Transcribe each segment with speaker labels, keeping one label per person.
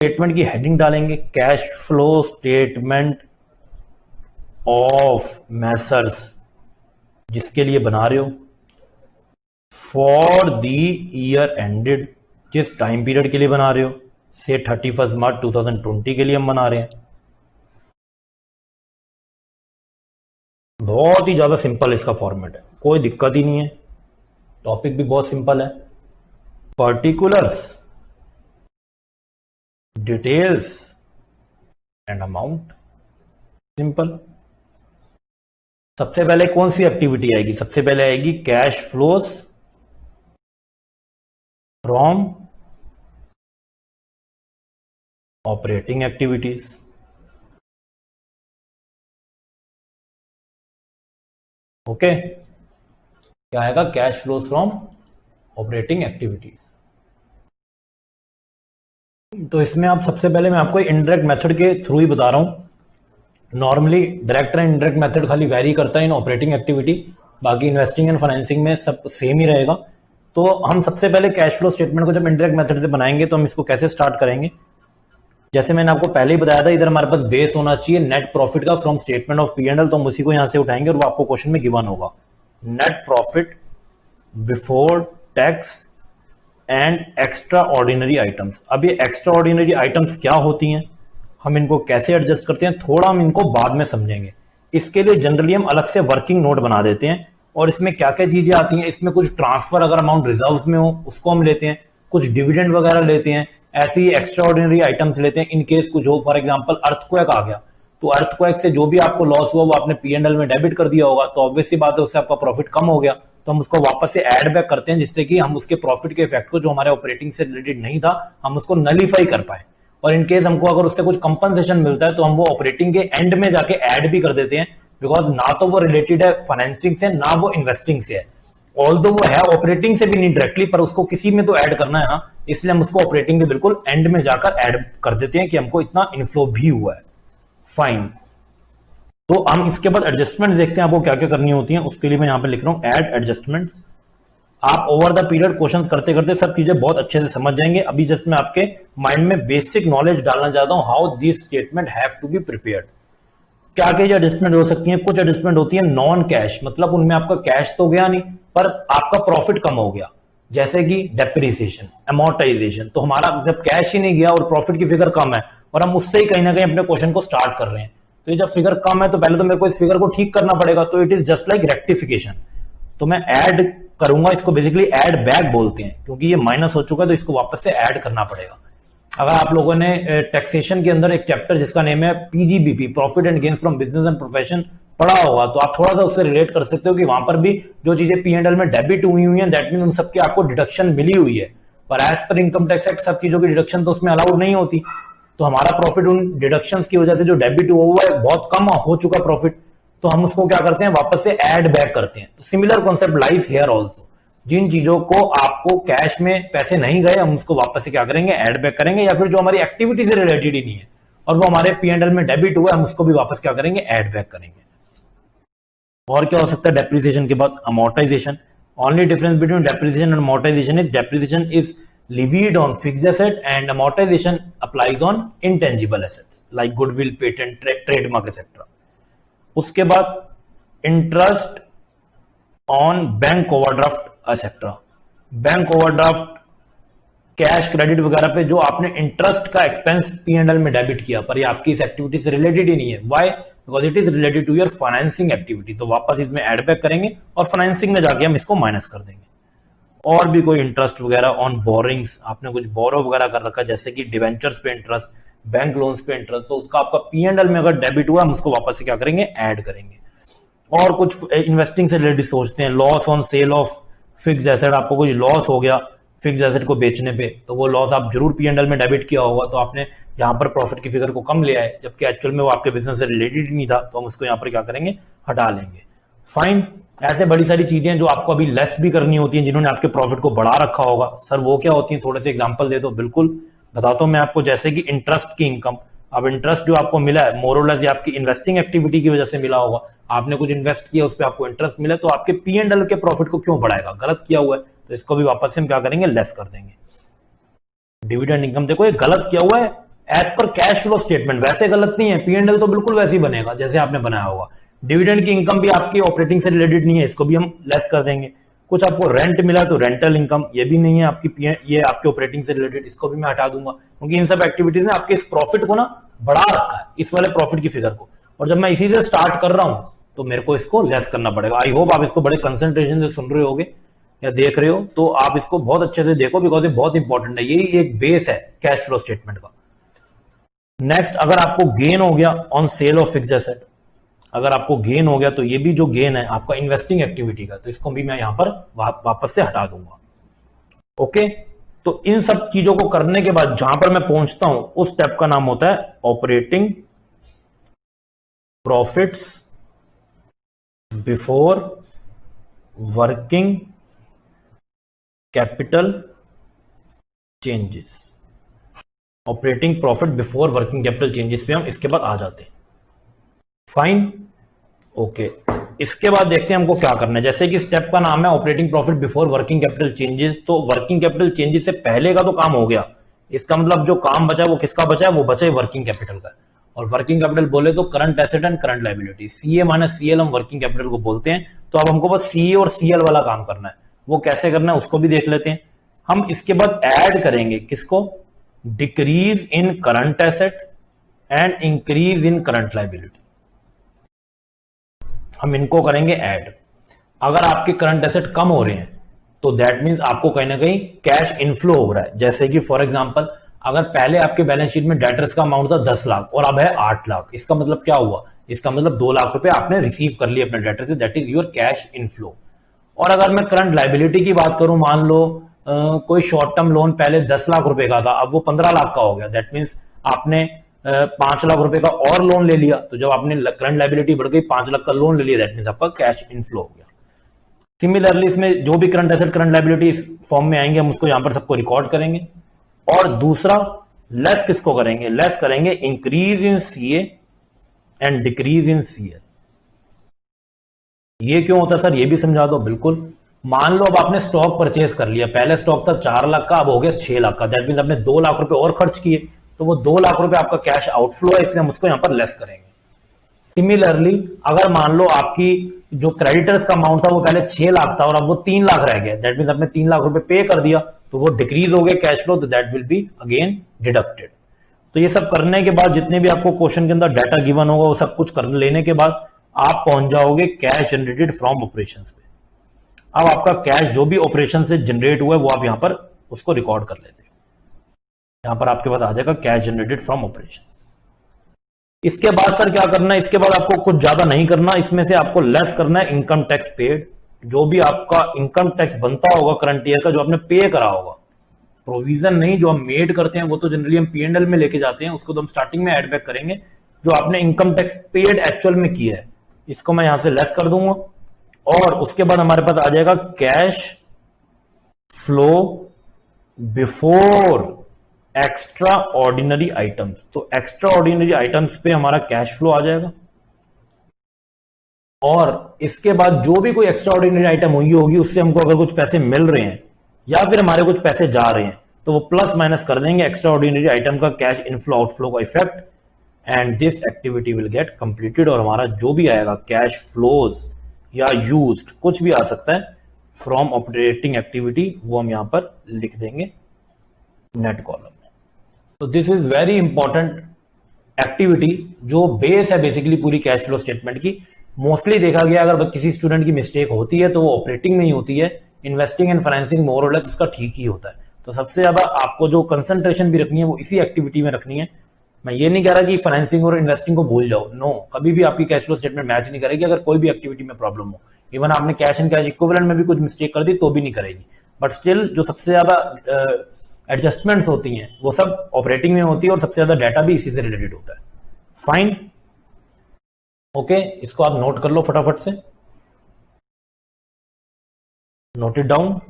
Speaker 1: Statement की heading डालेंगे cash flow statement of Messrs, जिसके लिए बना रहे हो फॉर द ईयर एंडेड, जिस टाइम पीरियड के लिए बना रहे हो से 31 मार्च 2020 के लिए हम बना रहे हैं। बहुत ही ज्यादा सिंपल इसका फॉर्मेट है, कोई दिक्कत ही नहीं है, टॉपिक भी बहुत सिंपल है। Particulars, details and amount, simple. सबसे पहले कौन सी एक्टिविटी आएगी? सबसे पहले आएगी cash flows from operating activities. Okay, क्या आएगा? Cash flows from operating activities. तो इसमें आप सबसे पहले मैं आपको इनडायरेक्ट मेथड के थ्रू ही बता रहा हूं। Normally direct and indirect method खाली वेरी करता है इन ऑपरेटिंग एक्टिविटी, बाकी इन्वेस्टिंग एंड फाइनेंसिंग में सब सेम ही रहेगा। तो हम सबसे पहले कैश फ्लो स्टेटमेंट को जब इनडायरेक्ट मेथड से बनाएंगे तो हम इसको कैसे स्टार्ट करेंगे? जैसे मैंने आपको पहले ही बताया था, इधर हमारे पास बेस होना चाहिए नेट प्रॉफिट का फ्रॉम स्टेटमेंट ऑफ P&L, तो हम उसी को यहां से उठाएंगे और वो आपको क्वेश्चन में गिवन होगा। Net profit before tax and extra ordinary items. अब ये एक्स्ट्रा ऑर्डिनरी आइटम्स क्या होती हैं, हम इनको कैसे एडजस्ट करते हैं, थोड़ा हम इनको बाद में समझेंगे। इसके लिए जनरली हम अलग से वर्किंग नोट बना देते हैं और इसमें क्या क्या चीजें आती हैं। इसमें कुछ ट्रांसफर अगर अमाउंट रिजर्व में हो उसको हम लेते हैं, कुछ डिविडेंड वगैरह लेते हैं, ऐसी एक्स्ट्रा ऑर्डिनरी आइटम्स लेते हैं इन केस कुछ हो। फॉर एग्जांपल अर्थक्वेक आ गया, तो अर्थक्वेक से जो भी आपको लॉस हुआ वो आपने P&L में डेबिट कर दिया होगा, तो ऑब्वियस सी बात है उससे आपका प्रॉफिट कम हो गया, तो हम उसको वापस से ऐड बैक करते हैं जिससे कि हम उसके प्रॉफिट के इफेक्ट को जो हमारे ऑपरेटिंग से रिलेटेड नहीं था हम उसको नलीफाई कर पाए। और इन केस हमको अगर उससे कुछ कंपनसेशन मिलता है तो हम वो ऑपरेटिंग के एंड में जाके ऐड भी कर देते हैं, बिकॉज ना तो वो रिलेटेड है फाइनेंसिंग से ना वो इन्वेस्टिंग से है। ऑल्दो वो है ऑपरेटिंग से भी नहीं डायरेक्टली, पर उसको किसी में तो ऐड करना है ना, इसलिए हम उसको ऑपरेटिंग के बिल्कुल एंड में जाकर ऐड कर देते हैं कि हमको इतना इनफ्लो भी हुआ है। फाइन, तो हम इसके बाद एडजस्टमेंट देखते हैं आपको क्या क्या करनी होती है। उसके लिए मैं यहां पे लिख रहा हूं ऐड एडजस्टमेंट्स। आप ओवर द पीरियड क्वेश्चंस करते करते सब चीजें बहुत अच्छे से समझ जाएंगे। अभी जस्ट मैं आपके माइंड में बेसिक नॉलेज डालना चाहता हूं, how this statement have to be prepared. क्या क्या एडजस्टमेंट हो सकती है? कुछ एडजस्टमेंट होती है नॉन कैश, मतलब उनमें आपका कैश तो गया नहीं पर आपका प्रॉफिट कम हो गया, जैसे कि डेप्रिसिएशन, अमोर्टाइजेशन। तो हमारा जब कैश ही नहीं गया और प्रॉफिट की फिगर कम है और हम उससे ही कहीं ना कहीं अपने क्वेश्चन को स्टार्ट कर रहे हैं, तो ये जब फिगर कम है तो पहले तो मेरे को इस फिगर को ठीक करना पड़ेगा, तो it is just like rectification. तो मैं ऐड करूंगा, इसको बेसिकली ऐड बैक बोलते हैं, क्योंकि ये माइनस हो चुका है तो इसको वापस से ऐड करना पड़ेगा। अगर आप लोगों ने टैक्सेशन के अंदर एक चैप्टर जिसका नेम है PGBP, profit and gains from business and profession, पढ़ा होगा तो आप थोड़ा सा उससे रिलेट कर सकते हो कि वहां पर भी जो चीजें P&L में डेबिट हुई है दैट मीन उन सबकी आपको डिडक्शन मिली हुई है, पर as per income tax act सब चीजों की डिडक्शन तो उसमें अलाउड नहीं होती। तो हमारा प्रॉफिट उन डिडक्शंस की वजह से जो डेबिट हुआ है बहुत कम हो चुका प्रॉफिट, तो हम उसको क्या करते हैं वापस से ऐड बैक करते हैं। तो similar concept life here also, जिन चीजों को आपको कैश में पैसे नहीं गए हम उसको वापस से क्या करेंगे ऐड बैक करेंगे, या फिर जो हमारी एक्टिविटी से रिलेटेड ही नहीं है और वो हमारे P&L में डेबिट हुआ हम उसको भी वापस क्या करेंगे ऐड बैक करेंगे। और क्या हो सकता है डेप्रिसिएशन के बाद? Amortisation. Only difference between depreciation and amortisation is depreciation is levied on fixed asset and amortization applies on intangible assets like goodwill, patent, trademark etc. उसके बाद interest on bank overdraft etcetera. Bank overdraft, cash credit वगैरह पे जो आपने interest का expense P&L में debit किया पर ये आपकी इस एक्टिविटी से रिलेटेड ही नहीं है। Why? Because it is related to your financing activity, तो वापस इसमें एड बैक करेंगे और फाइनेंसिंग में जाके हम इसको माइनस कर देंगे। और भी कोई इंटरेस्ट वगैरह ऑन बोरिंग्स, आपने कुछ बोरो वगैरह कर रखा जैसे कि डिवेंचर्स पे इंटरेस्ट, बैंक लोन्स पे इंटरेस्ट, तो उसका आपका P&L में अगर डेबिट हुआ हम उसको वापस से क्या करेंगे ऐड करेंगे। और कुछ इन्वेस्टिंग से रिलेटेड सोचते हैं, loss on sale of fix asset, आपको कोई लॉस हो गया फिक्स एसेट को बेचने पे, तो वो लॉस आप जरूर P&L में डेबिट किया होगा, तो आपने यहाँ पर प्रॉफिट की फिगर को कम लिया है जबकि एक्चुअल में वो आपके बिजनेस से रिलेटेड नहीं था, तो हम उसको यहाँ पर क्या करेंगे हटा लेंगे। फाइन, ऐसे बड़ी सारी चीजें जो आपको अभी लेस भी करनी होती हैं जिन्होंने आपके प्रॉफिट को बढ़ा रखा होगा। सर वो क्या होती है, थोड़े से एग्जांपल दे दो। बिल्कुल बताता हूं मैं आपको, जैसे कि इंटरेस्ट की इनकम। अब इंटरेस्ट जो आपको मिला है मोरलेस या आपकी इन्वेस्टिंग एक्टिविटी की वजह से मिला होगा, आपने कुछ इन्वेस्ट किया उस पर आपको इंटरेस्ट मिला, तो आपके P&L के प्रॉफिट को क्यों बढ़ाएगा? गलत किया हुआ है, तो इसको भी वापस से हम क्या करेंगे लेस कर देंगे। डिविडेंड इनकम, देखो ये गलत किया हुआ है as per cash flow statement वैसे गलत नहीं है, P&L तो बिल्कुल वैसे ही बनेगा जैसे आपने बनाया होगा। डिविडेंड की इनकम भी आपकी ऑपरेटिंग से रिलेटेड नहीं है, इसको भी हम लेस कर देंगे। कुछ आपको रेंट मिला तो रेंटल इनकम, ये भी नहीं है आपकी, ये आपके ऑपरेटिंग से रिलेटेड, इसको भी मैं हटा दूंगा, क्योंकि इन सब एक्टिविटीज ने आपके इस प्रॉफिट को ना बढ़ा रखा है, इस वाले प्रॉफिट की फिगर को। और जब मैं इसी से स्टार्ट कर रहा हूं तो मेरे को इसको लेस करना पड़ेगा। आई होप आप इसको बड़े कंसंट्रेशन से सुन रहे होगे या देख रहे हो, तो आप इसको बहुत अच्छे से देखो, बिकॉज ये बहुत इंपॉर्टेंट है, यही एक बेस है कैश फ्लो स्टेटमेंट का। नेक्स्ट, अगर आपको गेन हो गया on sale of fixed asset, अगर आपको गेन हो गया तो ये भी जो गेन है आपका इन्वेस्टिंग एक्टिविटी का, तो इसको भी मैं यहां पर वापस से हटा दूंगा। ओके, तो इन सब चीजों को करने के बाद जहां पर मैं पहुंचता हूं उस स्टेप का नाम होता है operating profits before working capital changes. Operating profit before working capital changes पे हम इसके बाद आ जाते हैं। Fine, okay. इसके बाद देखते हैं हमको क्या करना है। जैसे कि स्टेप का नाम है operating profit before working capital changes, तो वर्किंग कैपिटल चेंजेस से पहले का तो काम हो गया, इसका मतलब जो काम बचा है वो किसका बचा है, वो बचा है वर्किंग कैपिटल का। और वर्किंग कैपिटल बोले तो current asset and current liability, CA minus CL हम वर्किंग कैपिटल को बोलते हैं। तो अब हमको बस सीए और सीएल वाला काम करना है, वो कैसे करना है उसको भी देख लेते हैं। हम इसके बाद ऐड करेंगे किसको, decrease in current asset and increase in current liability, हम इनको करेंगे ऐड। अगर आपके करंट एसेट कम हो रहे हैं तो दैट मींस आपको कहीं ना कहीं कैश इनफ्लो हो रहा है। जैसे कि फॉर एग्जांपल, अगर पहले आपके बैलेंस शीट में डेटर्स का अमाउंट था 10 लाख और अब है 8 लाख, इसका मतलब क्या हुआ, इसका मतलब 2 लाख रुपए आपने रिसीव कर लिए अपने डेटर से, that is your cash inflow. और अगर मैं करंट लाइबिलिटी की बात करूं, मान लो कोई शॉर्ट टर्म लोन पहले 10 लाख रुपए का था, अब वो 15 लाख का हो गया, दैट मीन्स आपने 5 लाख रुपए का और लोन ले लिया, तो जब आपने करंट लाइबिलिटी बढ़ गई 5 लाख का लोन ले लिया, दैट मीन्स आपका कैश इनफ्लो हो गया। सिमिलरली इसमें जो भी करंट एसेट करंट लाइबिलिटी इस फॉर्म में आएंगे हम उसको यहां पर सबको रिकॉर्ड करेंगे। और दूसरा, लेस किसको करेंगे, लेस करेंगे increase in CA and decrease in CL. ये क्यों होता है सर, ये भी समझा दो। बिल्कुल, मान लो अब आपने स्टॉक परचेज कर लिया, पहले स्टॉक था 4 लाख का, अब हो गया 6 लाख का, दैट मीन आपने 2 लाख रुपए और खर्च किए, तो वो 2 लाख रुपए आपका कैश आउटफ्लो है, इसलिए हम उसको यहां पर लेस करेंगे। सिमिलरली, अगर मान लो आपकी जो क्रेडिटर्स का अमाउंट था वो पहले 6 लाख था और अब वो 3 लाख रह गया, दैट मीन आपने 3 लाख रुपए पे कर दिया, तो वो डिक्रीज हो गया कैश फ्लो, तो that will be again deducted. तो ये सब करने के बाद जितने भी आपको क्वेश्चन के अंदर डाटा गिवन होगा वो सब कुछ कर लेने के बाद आप पहुंच जाओगे कैश जनरेटेड फ्रॉम ऑपरेशन पे। अब आपका कैश जो भी ऑपरेशन से जनरेट हुआ है वो आप यहां पर उसको रिकॉर्ड कर लेते हो, यहां पर आपके पास आ जाएगा कैश जनरेटेड फ्रॉम ऑपरेशन। इसके बाद सर क्या करना है, इसके बाद आपको कुछ ज्यादा नहीं करना, इसमें से आपको लेस करना है इनकम टैक्स पेड। जो भी आपका इनकम टैक्स बनता होगा करंट ईयर का, जो आपने पे करा होगा, प्रोविजन नहीं, जो हम मेड करते हैं वो तो जनरली हम P&L में लेके जाते हैं, उसको तो हम स्टार्टिंग में एड बैक करेंगे। जो आपने इनकम टैक्स पेड एक्चुअल में किया है, इसको मैं यहां से लेस कर दूंगा। और उसके बाद हमारे पास आ जाएगा cash flow before extra ordinary items. तो एक्स्ट्रा ऑर्डिनरी आइटम्स पे हमारा कैश फ्लो आ जाएगा। और इसके बाद जो भी कोई एक्स्ट्रा ऑर्डिनरी आइटम हुई होगी उससे हमको अगर कुछ पैसे मिल रहे हैं या फिर हमारे कुछ पैसे जा रहे हैं, तो वो प्लस माइनस कर देंगे एक्स्ट्रा ऑर्डिनरी आइटम का कैश इनफ्लो आउटफ्लो का effect, and this activity will get completed. और हमारा जो भी आएगा कैश फ्लोज या यूज्ड, कुछ भी आ सकता है, फ्रॉम ऑपरेटिंग एक्टिविटी, वो हम यहां पर लिख देंगे नेट कॉलम में। तो this is very important activity, जो बेस है बेसिकली पूरी कैश फ्लो स्टेटमेंट की। मोस्टली देखा गया अगर किसी स्टूडेंट की मिस्टेक होती है तो वो ऑपरेटिंग में ही होती है, इन्वेस्टिंग एंड फाइनेंसिंग मोर और लेस उसका ठीक ही होता है। तो सबसे ज्यादा आपको जो कंसंट्रेशन भी रखनी है वो इसी एक्टिविटी में रखनी है। मैं ये नहीं कह रहा कि फाइनेंसिंग और इन्वेस्टिंग को भूल जाओ, नो, कभी भी आपकी कैश फ्लो स्टेटमेंट मैच नहीं करेगी अगर कोई भी एक्टिविटी में प्रॉब्लम हो। इवन आपने कैश एंड कैश इक्विवेलेंट में भी कुछ मिस्टेक कर दी तो भी नहीं करेगी, बट स्टिल जो सबसे ज्यादा एडजस्टमेंट्स होती हैं वो सब ऑपरेटिंग में होती है और सबसे ज्यादा डाटा भी इसी से रिलेटेड होता है। फाइन, ओके, इसको आप नोट कर लो फटाफट से, note it down.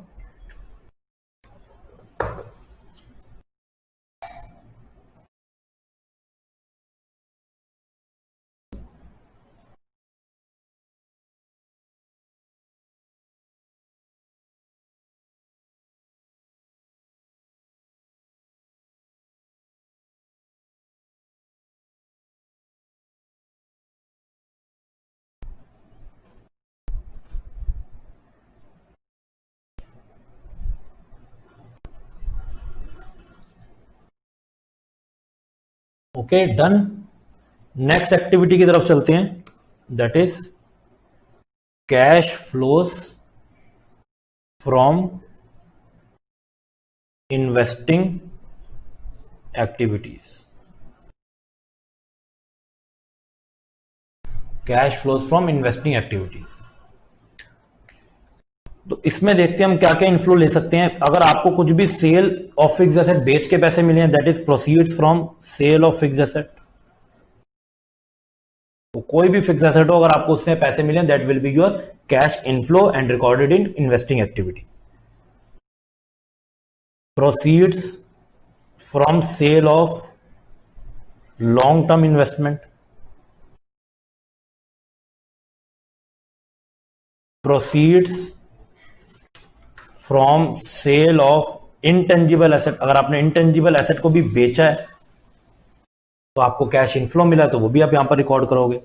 Speaker 1: Okay done. Next activity की तरफ चलते हैं, that is cash flows from investing activities. Cash flows from investing activities, तो इसमें देखते हैं हम क्या क्या इनफ्लो ले सकते हैं। अगर आपको कुछ भी सेल ऑफ फिक्स एसेट बेच के पैसे मिले हैं, that is proceeds from sale of fix asset. तो कोई भी फिक्स एसेट हो, अगर आपको उससे पैसे मिले, that will be your cash inflow and recorded in investing activity. Proceeds from sale of long term investment, proceeds from sale of intangible asset. अगर आपने इंटेंजिबल एसेट को भी बेचा है तो आपको कैश इनफ्लो मिला, तो वो भी आप यहां पर रिकॉर्ड करोगे।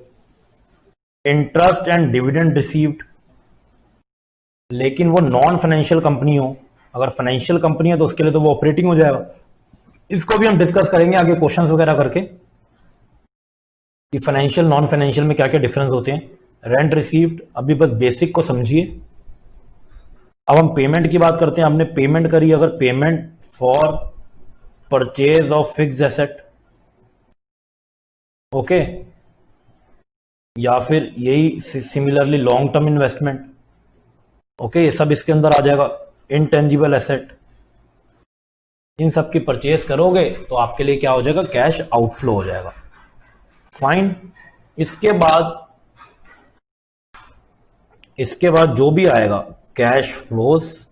Speaker 1: इंटरेस्ट एंड डिविडेंड रिसीव्ड, लेकिन वो नॉन फाइनेंशियल कंपनी हो। अगर फाइनेंशियल कंपनी है तो उसके लिए तो वो ऑपरेटिंग हो जाएगा। इसको भी हम डिस्कस करेंगे आगे क्वेश्चंस वगैरह करके कि फाइनेंशियल नॉन फाइनेंशियल में क्या क्या डिफरेंस होते हैं। रेंट रिसीव्ड, अभी बस बेसिक को समझिए। अब हम पेमेंट की बात करते हैं। हमने पेमेंट करी, अगर payment for purchase of fix asset, okay, या फिर यही similarly long term investment, okay, ये सब इसके अंदर आ जाएगा। इंटेंजिबल एसेट, इन सब की परचेज करोगे तो आपके लिए क्या हो जाएगा, कैश आउटफ्लो हो जाएगा। फाइन। इसके बाद जो भी आएगा कैश फ्लोज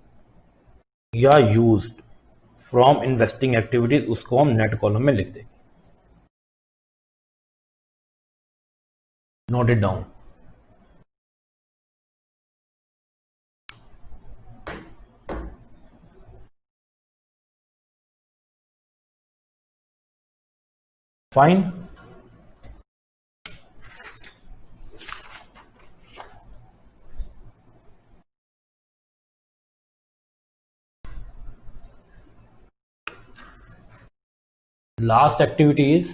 Speaker 1: या यूज्ड फ्रॉम इन्वेस्टिंग एक्टिविटीज, उसको हम नेट कॉलम में लिख देंगे। Note it down. Fine. Last activity is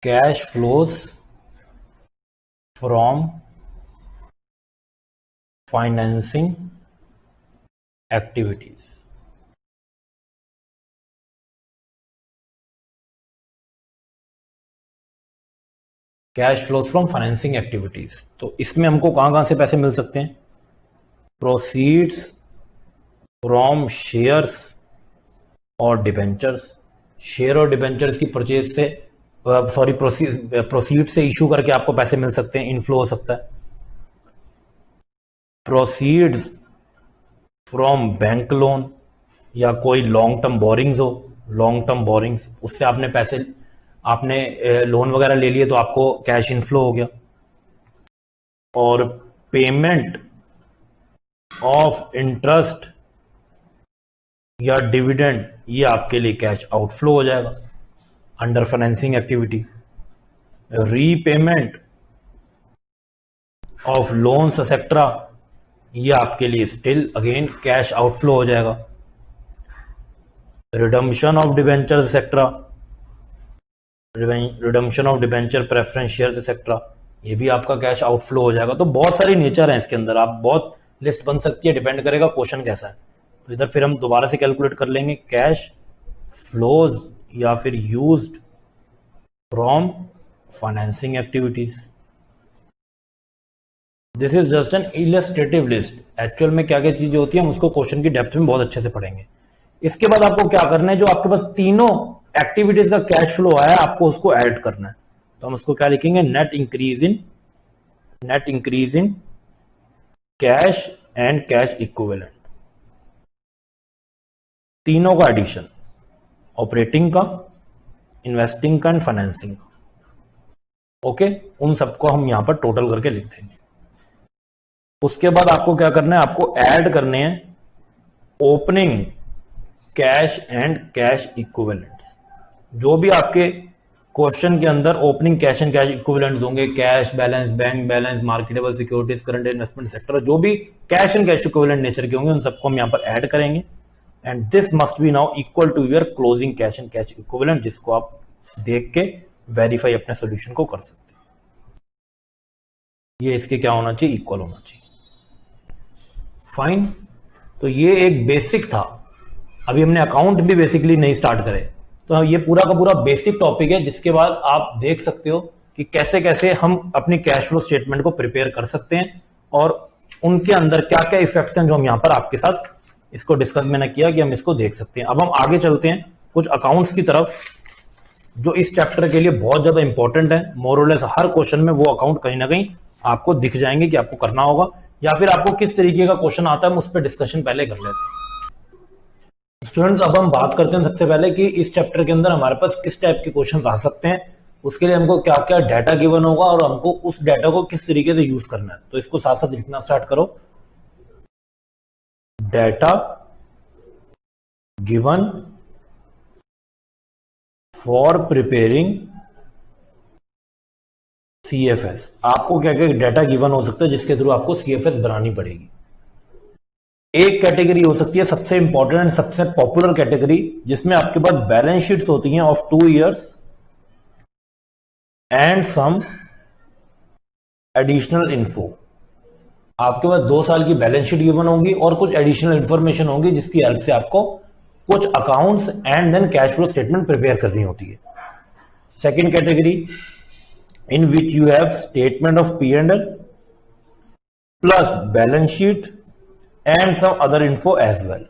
Speaker 1: cash flows from financing activities. Cash flows from financing activities, तो इसमें हमको कहां कहां से पैसे मिल सकते हैं। प्रोसीड्स फ्रॉम शेयर्स और डिबेंचर्स, शेयर और डिबेंचर्स की परचेज से, सॉरी, प्रोसीड से इशू करके आपको पैसे मिल सकते हैं, इनफ्लो हो सकता है। प्रोसीड्स फ्रॉम बैंक लोन, या कोई लॉन्ग टर्म बोरिंग्स हो, लॉन्ग टर्म बोरिंग्स, उससे आपने पैसे, आपने लोन वगैरह ले लिए तो आपको कैश इनफ्लो हो गया। और पेमेंट ऑफ इंटरेस्ट या डिविडेंड, ये आपके लिए कैश आउटफ्लो हो जाएगा under financing activity. Repayment of loans etcetera, ये आपके लिए स्टिल अगेन कैश आउटफ्लो हो जाएगा। Redemption of debenture etcetera, redemption of debenture preference shares etcetera, ये भी आपका कैश आउटफ्लो हो जाएगा। तो बहुत सारी नेचर है इसके अंदर, आप बहुत लिस्ट बन सकती है, डिपेंड करेगा क्वेश्चन कैसा है। तो इधर फिर हम दोबारा से कैलकुलेट कर लेंगे, कैश फ्लोज या फिर used from financing activities. This is just an illustrative list. Actual में क्या क्या चीजें होती है हम उसको क्वेश्चन की डेप्थ में बहुत अच्छे से पढ़ेंगे। इसके बाद आपको क्या करना है, जो आपके पास तीनों एक्टिविटीज का कैश फ्लो आया आपको उसको ऐड करना है। तो हम उसको क्या लिखेंगे, net increase in cash and cash equivalent, तीनों का एडिशन, ऑपरेटिंग का, इन्वेस्टिंग का एंड फाइनेंसिंग का। ओके, उन सबको हम यहां पर टोटल करके लिख देंगे। उसके बाद आपको क्या करना है, आपको ऐड करने हैं opening cash and cash equivalents. जो भी आपके क्वेश्चन के अंदर opening cash and cash equivalents होंगे, cash balance, bank balance, marketable securities, current investment sector, जो भी cash and cash equivalent nature के होंगे उन सबको हम यहां पर ऐड करेंगे। And this must be now equal to your closing cash and cash equivalent, जिसको आप देख के वेरीफाई अपने सोल्यूशन को कर सकते हैं। ये इसके क्या होना चाहिए, इक्वल होना चाहिए। फाइन, तो ये एक बेसिक था। अभी हमने अकाउंट भी बेसिकली नहीं स्टार्ट करे, तो ये पूरा का पूरा बेसिक टॉपिक है, जिसके बाद आप देख सकते हो कि कैसे कैसे हम अपनी कैश फ्लो स्टेटमेंट को प्रिपेयर कर सकते हैं और उनके अंदर क्या क्या इफेक्ट्स हैं जो हम यहां पर आपके साथ इसको डिस्कस मैंने किया कि हम इसको देख सकते हैं। अब हम आगे चलते हैं कुछ अकाउंट्स की तरफ, जो इस चैप्टर के लिए बहुत ज्यादा इंपॉर्टेंट है। मोर और लेस हर क्वेश्चन में वो अकाउंट कहीं ना कहीं आपको दिख जाएंगे कि आपको करना होगा, या फिर आपको किस तरीके का क्वेश्चन आता है हम उस पर डिस्कशन पहले कर लेते हैं। स्टूडेंट्स, अब हम बात करते हैं सबसे पहले कि इस चैप्टर के अंदर हमारे पास किस टाइप के क्वेश्चन आ सकते हैं, उसके लिए हमको क्या क्या डाटा गिवन होगा और हमको उस डाटा को किस तरीके से यूज करना है। तो इसको साथ साथ लिखना स्टार्ट करो। Data given for preparing CFS. आपको क्या क्या डाटा गिवन हो सकता है जिसके थ्रू आपको सीएफएस बनानी पड़ेगी। एक कैटेगरी हो सकती है सबसे इंपॉर्टेंट, सबसे पॉपुलर कैटेगरी, जिसमें आपके पास बैलेंस शीट्स होती हैं of 2 years and some additional info. आपके पास 2 साल की बैलेंस शीट गिवन होंगी और कुछ एडिशनल इंफॉर्मेशन होंगी जिसकी हेल्प से आपको कुछ accounts and then cash flow statement prepare करनी होती है। Second category, in which you have statement of P and L plus balance sheet and some other info as well.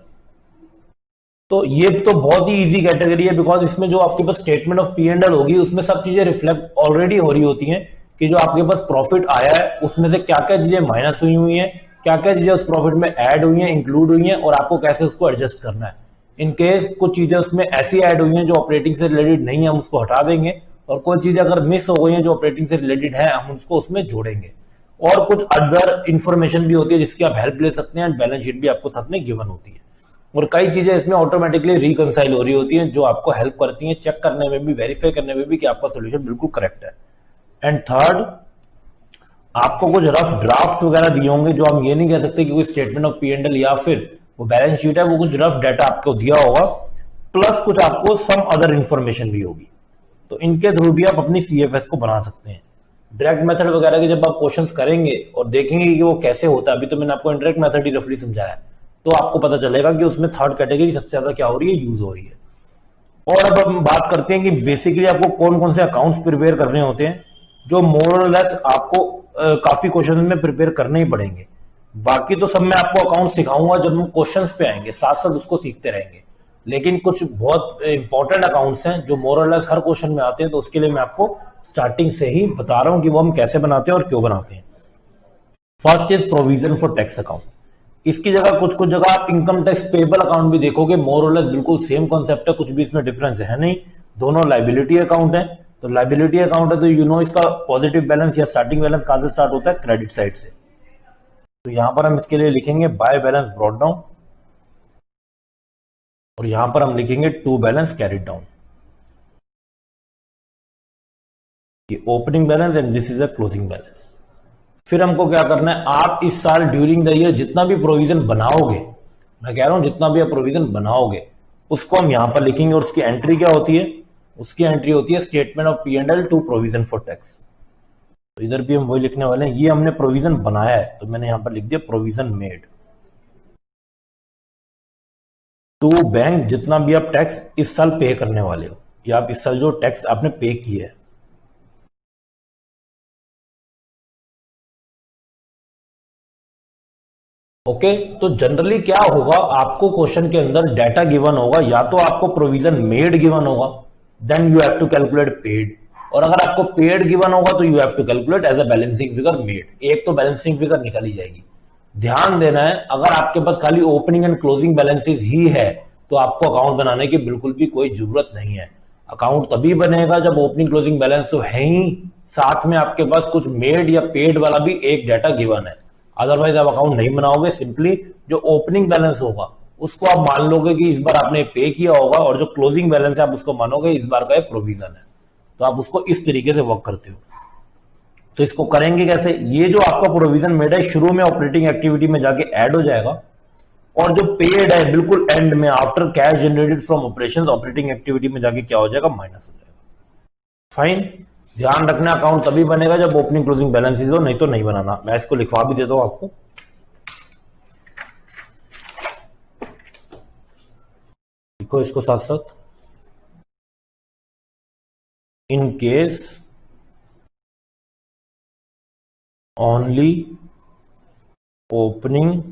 Speaker 1: तो ये तो बहुत ही इजी कैटेगरी है, बिकॉज इसमें जो आपके पास statement of P and L होगी उसमें सब चीजें रिफ्लेक्ट ऑलरेडी हो रही होती हैं कि जो आपके पास प्रॉफिट आया है उसमें से क्या क्या चीजें माइनस हुई हैं, क्या क्या चीजें उस प्रॉफिट में ऐड हुई हैं, इंक्लूड हुई हैं, और आपको कैसे उसको एडजस्ट करना है। इन केस कुछ चीजें उसमें ऐसी ऐड हुई हैं जो ऑपरेटिंग से रिलेटेड नहीं है, हम उसको हटा देंगे, और कोई चीजें अगर मिस हो गई हैं जो ऑपरेटिंग से रिलेटेड है हम उसको उसमें जोड़ेंगे। और कुछ अदर इंफॉर्मेशन भी होती है जिसकी आप हेल्प ले सकते हैं, बैलेंस शीट भी आपको साथ में गिवन होती है, और कई चीजें इसमें ऑटोमेटिकली रिकंसाइल हो रही होती हैं जो आपको हेल्प करती हैं चेक करने में भी, वेरीफाई करने में भी कि आपका सोल्यूशन बिल्कुल करेक्ट है। एंड थर्ड, आपको कुछ रफ ड्राफ्ट वगैरह दिए होंगे, जो हम ये नहीं कह सकते कि कोई statement of P and L या फिर वो बैलेंस शीट है, वो कुछ रफ डाटा आपको दिया होगा, प्लस कुछ आपको सम अदर इंफॉर्मेशन भी होगी। तो इनके थ्रू भी आप अपनी सीएफएस को बना सकते हैं। डायरेक्ट मेथड वगैरह के जब आप क्वेश्चंस करेंगे और देखेंगे कि वो कैसे होता है, अभी तो मैंने आपको इनडायरेक्ट मेथड ही रफली समझाया, तो आपको पता चलेगा कि उसमें थर्ड कैटेगरी सबसे ज्यादा क्या हो रही है, यूज हो रही है। और अब हम बात करते हैं कि बेसिकली आपको कौन कौन से अकाउंट्स प्रिपेयर करने होते हैं, जो मोर और लेस आपको काफी क्वेश्चन में प्रिपेयर करने ही पड़ेंगे। बाकी तो सब मैं आपको अकाउंट सिखाऊंगा जब हम क्वेश्चंस पे आएंगे, साथ साथ उसको सीखते रहेंगे। लेकिन कुछ बहुत इंपॉर्टेंट अकाउंट्स हैं जो मोर और लेस हर क्वेश्चन में आते हैं, तो उसके लिए मैं आपको स्टार्टिंग से ही बता रहा हूं कि वो हम कैसे बनाते हैं और क्यों बनाते हैं। First is provision for tax account. इसकी जगह कुछ कुछ जगह आप इनकम टैक्स पेबल अकाउंट भी देखोगे, मोर और लेस बिल्कुल सेम कॉन्सेप्ट है, कुछ भी इसमें डिफरेंस है नहीं, दोनों लाइबिलिटी अकाउंट है। तो लाइबिलिटी अकाउंट है तो यू नो इसका पॉजिटिव बैलेंस या स्टार्टिंग बैलेंस कहां से स्टार्ट होता है, क्रेडिट साइड से। तो यहां पर हम इसके लिए लिखेंगे बाय बैलेंस ब्रॉट डाउन, और यहां पर हम लिखेंगे टू बैलेंस कैरिड डाउन। ये opening balance and this is a closing balance. फिर हमको क्या करना है, आप इस साल ड्यूरिंग द ईयर जितना भी प्रोविजन बनाओगे, मैं कह रहा हूं जितना भी आप प्रोविजन बनाओगे उसको हम यहां पर लिखेंगे, और उसकी एंट्री क्या होती है, उसकी एंट्री होती है statement of P and L two provision for tax. तो इधर भी हम वही लिखने वाले हैं, ये हमने प्रोविजन बनाया है तो मैंने यहां पर लिख दिया प्रोविजन मेड टू बैंक, जितना भी आप टैक्स इस साल पे करने वाले हो, या आप इस साल जो टैक्स आपने पे किया है। ओके, तो जनरली क्या होगा, आपको क्वेश्चन के अंदर डाटा गिवन होगा, या तो आपको प्रोविजन मेड गिवन होगा, then you have to calculate paid, और अगर आपको पेड गिवन होगा तो you have to calculate as a balancing figure made. एक तो बैलेंसिंग फिगर निकाली जाएगी। ध्यान देना है, अगर आपके पास खाली ओपनिंग एंड क्लोजिंग बैलेंसेस ही है तो आपको अकाउंट बनाने की बिल्कुल भी कोई जरूरत नहीं है। अकाउंट तभी बनेगा जब ओपनिंग क्लोजिंग बैलेंस तो है ही, साथ में आपके पास कुछ मेड या पेड वाला भी एक डाटा गिवन है, अदरवाइज आप अकाउंट नहीं बनाओगे। सिंपली जो ओपनिंग बैलेंस होगा उसको आप मान लोगे कि इस बार आपने पे किया होगा, और जो क्लोजिंग बैलेंस है आप उसको मानोगे इस बार का प्रोविजन है। तो आप उसको इस तरीके से वर्क करते हो। तो इसको करेंगे कैसे, ये जो आपका प्रोविजन मेड है शुरू में ऑपरेटिंग एक्टिविटी में जाके ऐड हो जाएगा, और जो पेड है बिल्कुल एंड में after cash generated from operations operating activity में जाके क्या हो जाएगा, माइनस हो जाएगा। फाइन। ध्यान रखना अकाउंट तभी बनेगा जब ओपनिंग क्लोजिंग बैलेंसेस हो, नहीं तो नहीं बनाना। मैं इसको लिखवा भी देता हूं आपको, लिखो इसको साथ साथ। In case only opening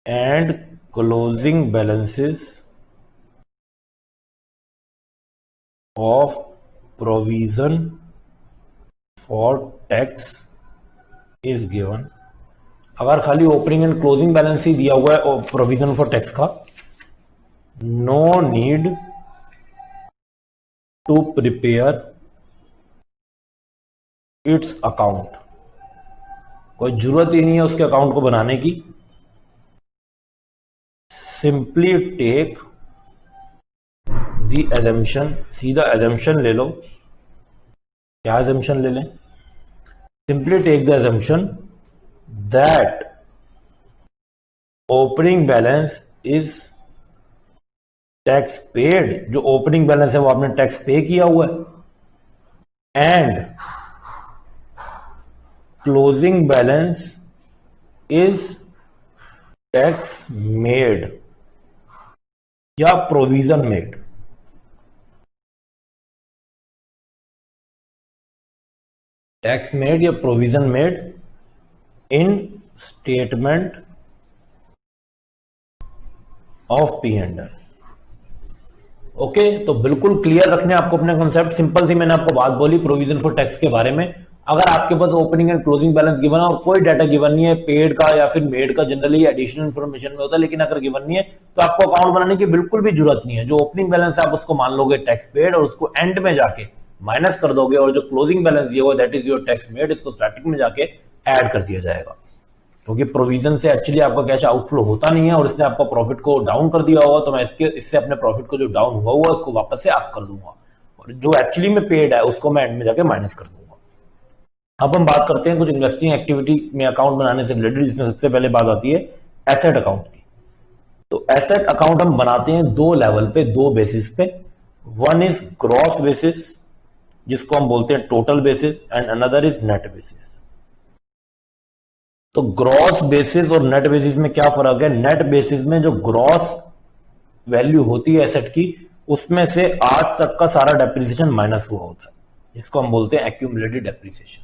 Speaker 1: and closing balances of provision for tax is given. अगर खाली ओपनिंग एंड क्लोजिंग बैलेंस ही दिया हुआ है प्रोविजन फॉर टैक्स का, no need to prepare its account, कोई जरूरत ही नहीं है उसके अकाउंट को बनाने की। सिंपली टेक द एजम्पशन, सीधा एजम्पशन ले लो। क्या एजम्पशन ले लें? Simply take the assumption that opening balance is tax paid, जो ओपनिंग बैलेंस है वो आपने टैक्स पे किया हुआ है, and closing balance is tax made या प्रोविजन मेड। टैक्स मेड या provision made in statement of P and L. Okay, तो बिल्कुल क्लियर रखने आपको अपने कॉन्सेप्ट। सिंपल सी मैंने आपको बात बोली प्रोविजन फॉर टैक्स के बारे में। अगर आपके पास opening and closing balance given है और कोई डाटा गिवन नहीं है, पेड का या फिर मेड का जनरली एडिशनल इन्फॉर्मेशन में होता है, लेकिन अगर गिवन नहीं है तो आपको अकाउंट बनाने की बिल्कुल भी जरूरत नहीं है। जो ओपनिंग बैलेंस है आप उसको मान लोगे टैक्स पेड और उसको एंड में जाके माइनस कर दोगे, और जो क्लोजिंग बैलेंस दिया हुआ that is your tax made, इसको स्टार्टिंग में जाके ऐड कर दिया जाएगा। क्योंकि प्रोविजन से एक्चुअली आपका कैश आउटफ्लो होता नहीं है और इसने आपका प्रॉफिट को डाउन कर दिया होगा, तो मैं इससे अपने प्रॉफिट को जो डाउन हुआ उसको वापस से आप कर दूंगा, और जो एक्चुअली में पेड है उसको मैं एंड में जाके माइनस कर दूंगा। अब हम बात करते हैं कुछ इन्वेस्टिंग एक्टिविटी में अकाउंट बनाने से रिलेटेड, जिसमें सबसे पहले बात आती है एसेट अकाउंट की। तो एसेट अकाउंट हम बनाते हैं दो लेवल पे, दो बेसिस पे। वन इज ग्रॉस बेसिस जिसको हम बोलते हैं total basis, and another is net basis. तो ग्रॉस बेसिस और नेट बेसिस में क्या फर्क है? नेट बेसिस में जो ग्रॉस वैल्यू होती है एसेट की, उसमें से आज तक का सारा डेप्रिसिएशन माइनस हुआ होता है, जिसको हम बोलते हैं एक्यूमुलेटेड डेप्रिसिएशन।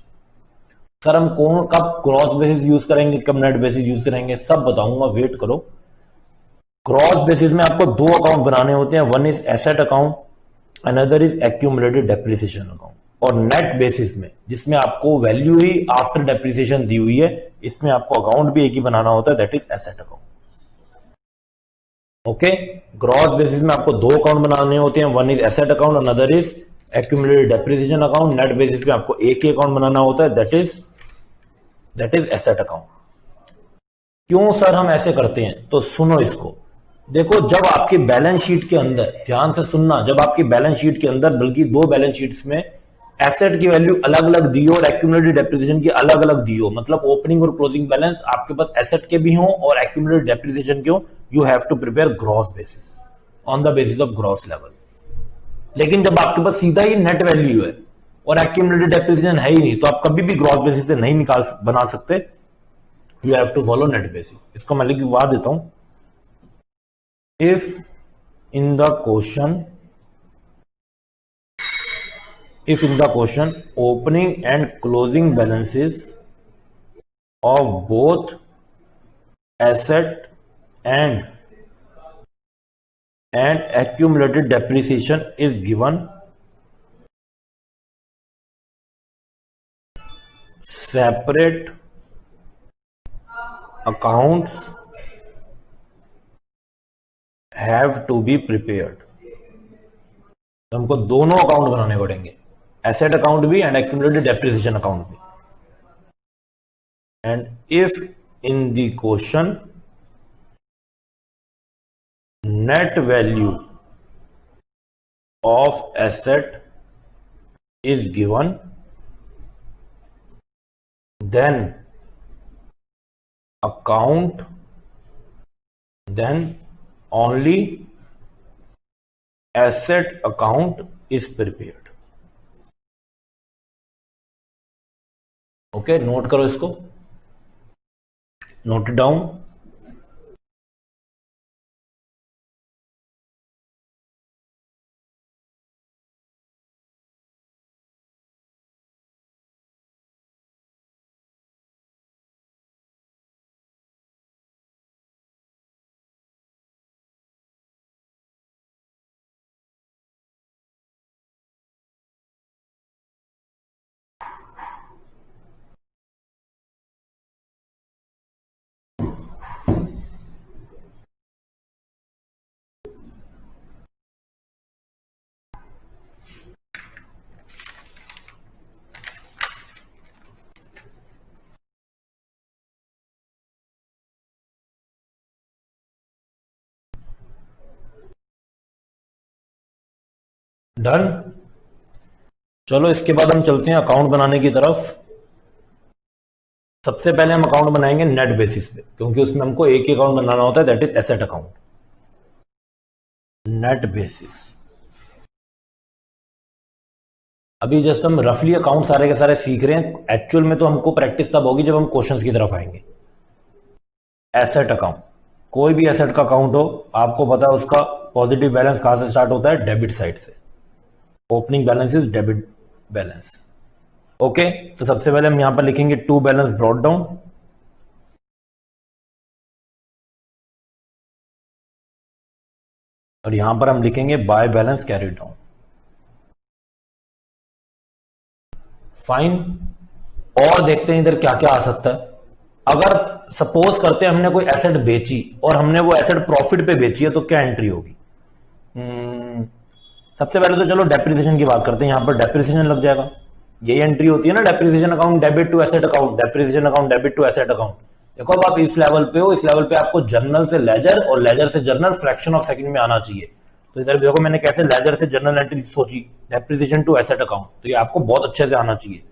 Speaker 1: सर हम कौन कब ग्रॉस बेसिस यूज करेंगे, कब नेट बेसिस यूज करेंगे, सब बताऊंगा, वेट करो। ग्रॉस बेसिस में आपको दो अकाउंट बनाने होते हैं, one is asset account, another is accumulated depreciation account. और नेट बेसिस में, जिसमें आपको वैल्यू ही आफ्टर डेप्रिसिएशन दी हुई है, इसमें आपको अकाउंट भी एक ही बनाना होता है, that is asset account. Okay, gross basis में आपको दो अकाउंट बनाने होते हैं, one is asset account, another is accumulated depreciation account. Net basis में आपको एक ही अकाउंट बनाना होता है, दैट इज एसेट अकाउंट। क्यों सर हम ऐसे करते हैं? तो सुनो इसको, देखो जब आपकी बैलेंस शीट के अंदर, ध्यान से सुनना, जब आपकी बैलेंस शीट के अंदर, बल्कि दो बैलेंस शीट्स में एसेट की वैल्यू अलग अलग दी हो और एक्यूमुलेटेड डेप्रिसिएशन की अलग अलग दी हो, मतलब ओपनिंग और क्लोजिंग बैलेंस आपके पास एसेट के भी हो और एक्यूमुलेटेड डेप्रिसिएशन के हो, you have to prepare gross basis on the basis of gross level. लेकिन जब आपके पास सीधा ही नेट वैल्यू है और एक्यूमुलेटेड डेप्रिसिएशन है ही नहीं, तो आप कभी भी ग्रॉस बेसिस से नहीं बना सकते, you have to follow net basis. इसको मैं लिखवा देता हूं, if in the question opening and closing balances of both asset and accumulated depreciation is given, separate accounts have to be prepared। तो हमको दोनों अकाउंट बनाने पड़ेंगे, एसेट अकाउंट भी एंड एक्यूमुलेटेड डेप्रिसिएशन अकाउंट भी। And if in the question net value of asset is given, then account then only asset account is prepared. Okay, note करो इसको, note down. Done. चलो इसके बाद हम चलते हैं अकाउंट बनाने की तरफ। सबसे पहले हम अकाउंट बनाएंगे नेट बेसिस पे, क्योंकि उसमें हमको एक ही अकाउंट बनाना होता है, that is asset account, net basis. अभी जस्ट हम रफली अकाउंट सारे के सारे सीख रहे हैं, एक्चुअल में तो हमको प्रैक्टिस तब होगी जब हम क्वेश्चंस की तरफ आएंगे। एसेट अकाउंट, कोई भी एसेट का अकाउंट हो, आपको पता है उसका पॉजिटिव बैलेंस कहां से स्टार्ट होता है, डेबिट साइड से। Opening balance is debit balance. Okay, तो सबसे पहले हम यहां पर लिखेंगे टू बैलेंस ब्रॉट डाउन, और यहां पर हम लिखेंगे by balance carry down. Fine. और देखते हैं इधर क्या क्या आ सकता है। अगर सपोज करते हैं हमने कोई एसेट बेची और हमने वो एसेट प्रॉफिट पे बेची है, तो क्या एंट्री होगी? सबसे पहले तो चलो डेप्रिसिएशन की बात करते हैं। यहां पर डेप्रिसिएशन लग जाएगा, यही एंट्री होती है ना, depreciation account debit to asset account, depreciation account debit to asset account. देखो अब आप इस लेवल पे हो, इस लेवल पे आपको जर्नल से लेजर और लेजर से जर्नल फ्रैक्शन ऑफ सेकंड में आना चाहिए। तो इधर देखो मैंने कैसे लेजर से जर्नल एंट्री सोची, डेप्रिसिएशन टू एसेट अकाउंट, तो ये आपको बहुत अच्छे से आना चाहिए।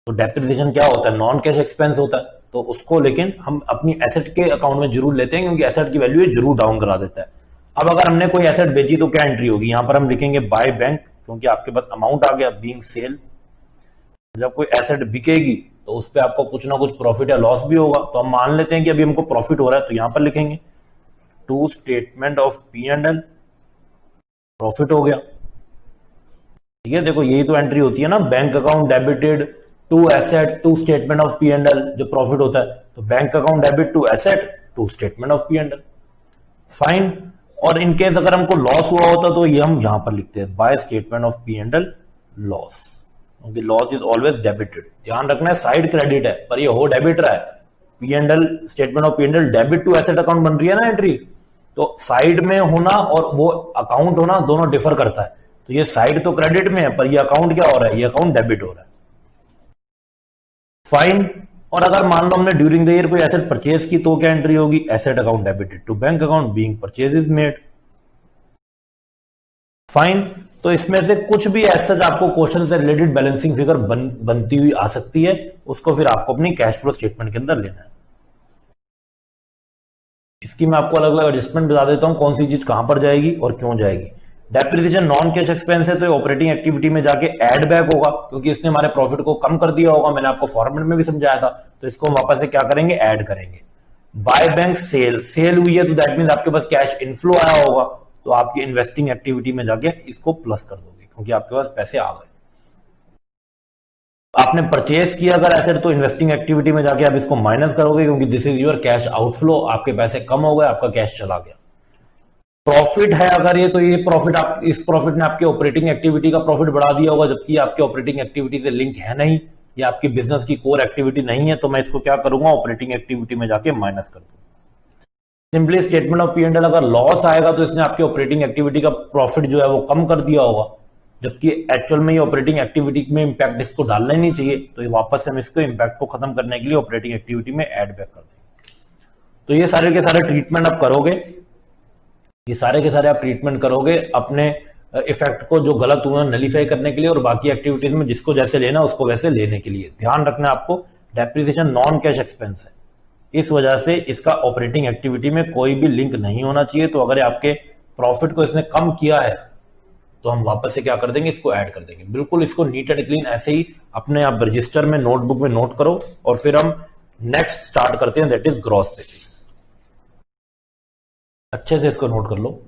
Speaker 1: तो डेप्रिसिएशन क्या होता है? नॉन कैश एक्सपेंस होता है, तो उसको लेकिन हम अपनी एसेट के अकाउंट में जरूर लेते हैं, क्योंकि एसेट की वैल्यू जरूर डाउन करा देता है। अब अगर हमने कोई एसेट बेची तो क्या एंट्री होगी? यहां पर हम लिखेंगे बाय बैंक, क्योंकि आपके पास अमाउंट आ गया, बीइंग सेल। जब कोई एसेट बिकेगी तो उस पर आपको कुछ ना कुछ प्रॉफिट या लॉस भी होगा, तो हम मान लेते हैं कि अभी हमको प्रॉफिट हो रहा है, तो यहां पर लिखेंगे to statement of P and L, profit हो गया। ठीक है, देखो यही तो एंट्री होती है ना, bank account debited to asset to statement of P and L, जो प्रॉफिट होता है। तो bank account debit to asset to statement of P and L. Fine. और इनकेस अगर हमको लॉस हुआ होता तो ये हम यहां पर लिखते हैं by statement of P and L loss, क्योंकि लॉस इज ऑलवेज डेबिटेड। ध्यान रखना है साइड क्रेडिट है पर ये हो डेबिट रहा है। P and L, statement of P and L debit to asset account बन रही है ना एंट्री, तो साइड में होना और वो अकाउंट होना दोनों डिफर करता है। तो ये साइड तो क्रेडिट में है पर ये अकाउंट क्या हो रहा है? ये अकाउंट डेबिट हो रहा है। फाइन। और अगर मान लो हमने ड्यूरिंग द ईयर कोई एसेट परचेज की तो क्या एंट्री होगी? Asset account debited to bank account being purchase is made. Fine. तो इसमें से कुछ भी एसेट आपको क्वेश्चन से रिलेटेड बैलेंसिंग फिगर बनती हुई आ सकती है, उसको फिर आपको अपनी कैश फ्लो स्टेटमेंट के अंदर लेना है। इसकी मैं आपको अलग अलग एडजस्टमेंट बता देता हूं, कौन सी चीज कहां पर जाएगी और क्यों जाएगी। डेप्रिसिएशन नॉन कैश एक्सपेंस है, तो ऑपरेटिंग एक्टिविटी में जाके ऐड बैक होगा, क्योंकि इसने हमारे प्रॉफिट को कम कर दिया होगा। मैंने आपको फॉर्मेट में भी समझाया था, तो इसको हम वापस से क्या करेंगे? ऐड करेंगे। बाय बैंक सेल, सेल हुई है तो दैट मीन आपके पास कैश इनफ्लो आया होगा, तो आपकी इन्वेस्टिंग एक्टिविटी में जाके इसको प्लस कर दोगे, क्योंकि आपके पास पैसे आ गए। आपने परचेज किया अगर एसेट, तो इन्वेस्टिंग एक्टिविटी में जाके आप इसको माइनस करोगे, क्योंकि this is your cash outflow, आपके पैसे कम हो गए, आपका कैश चला गया। प्रॉफिट है अगर ये, तो ये प्रॉफिट आप, इस प्रॉफिट ने आपके ऑपरेटिंग एक्टिविटी का प्रॉफिट बढ़ा दिया होगा, जबकि आपके ऑपरेटिंग एक्टिविटी से लिंक है नहीं, ये आपकी बिजनेस की कोर एक्टिविटी नहीं है, तो मैं इसको क्या करूंगा? ऑपरेटिंग एक्टिविटी में जाके माइनस कर दूंगा। Simply statement of P and L अगर लॉस आएगा तो इसने आपकी ऑपरेटिंग एक्टिविटी का प्रॉफिट जो है वो कम कर दिया होगा, जबकि एक्चुअल में ये ऑपरेटिंग एक्टिविटी में इंपैक्ट इसको डालना ही नहीं चाहिए, तो ये वापस से हम इसको इंपैक्ट को खत्म करने के लिए ऑपरेटिंग एक्टिविटी में ऐड बैक कर देंगे। तो ये सारे के सारे ट्रीटमेंट आप करोगे, ये सारे के सारे आप ट्रीटमेंट करोगे अपने इफेक्ट को जो गलत हुए नलीफाई करने के लिए, और बाकी एक्टिविटीज में जिसको जैसे लेना उसको वैसे लेने के लिए। ध्यान रखना आपको, डेप्रिसिएशन नॉन कैश एक्सपेंस है, इस वजह से इसका ऑपरेटिंग एक्टिविटी में कोई भी लिंक नहीं होना चाहिए। तो अगर आपके प्रॉफिट को इसने कम किया है तो हम वापस से क्या कर देंगे, इसको ऐड कर देंगे। बिल्कुल इसको नीट एंड क्लीन ऐसे ही अपने आप रजिस्टर में नोटबुक में नोट करो और फिर हम नेक्स्ट स्टार्ट करते हैं, दैट इज ग्रॉस बेसिस। अच्छे से इसको नोट कर लो।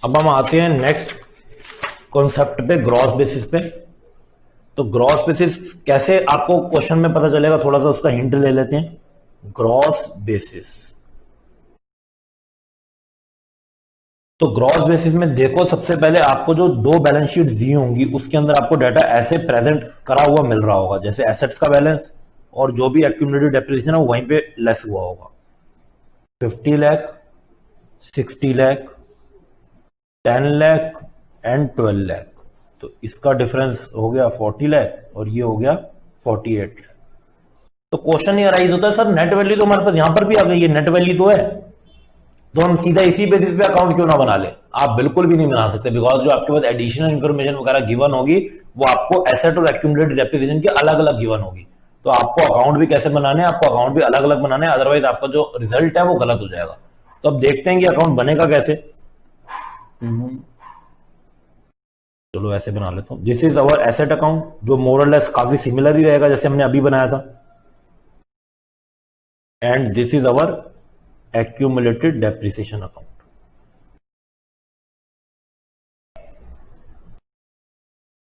Speaker 1: अब हम आते हैं नेक्स्ट कॉन्सेप्ट पे, ग्रॉस बेसिस पे। तो ग्रॉस बेसिस कैसे आपको क्वेश्चन में पता चलेगा, थोड़ा सा उसका हिंट ले लेते हैं। ग्रॉस बेसिस, तो ग्रॉस बेसिस में देखो सबसे पहले आपको जो दो बैलेंस शीट दी होंगी उसके अंदर आपको डाटा ऐसे प्रेजेंट करा हुआ मिल रहा होगा, जैसे एसेट्स का बैलेंस और जो भी एक्यूमुलेटेड डेप्रिसिएशन है वो वहीं पे लेस हुआ होगा। 50 लाख, 60 लाख, 10 लाख एंड 12 लाख। तो इसका डिफरेंस हो गया 40 लाख और ये हो गया 48 लाख। तो क्वेश्चन ये राइज होता है, सर नेट वैल्यू तो हमारे पास यहां पर भी आ गई है, नेट वैल्यू तो है, तो हम सीधा इसी बेसिस पे अकाउंट क्यों ना बना ले। आप बिल्कुल भी नहीं बना सकते, बिकॉज जो आपके पास एडिशनल इंफॉर्मेशन वगैरह गिवन होगी वो आपको एसेट और एक्यूमुलेटेड डेप्रिसिएशन की अलग अलग गिवन होगी। तो आपको अकाउंट भी कैसे बनाने हैं, आपको अकाउंट भी अलग अलग बनाने हैं, अदरवाइज आपका जो रिजल्ट है वो गलत हो जाएगा। तो अब देखते हैं कि अकाउंट बनेगा कैसे। चलो ऐसे बना लेता हूं, this is our asset account, जो मोर और लेस काफी सिमिलर ही रहेगा जैसे हमने अभी बनाया था। And this is our accumulated depreciation account.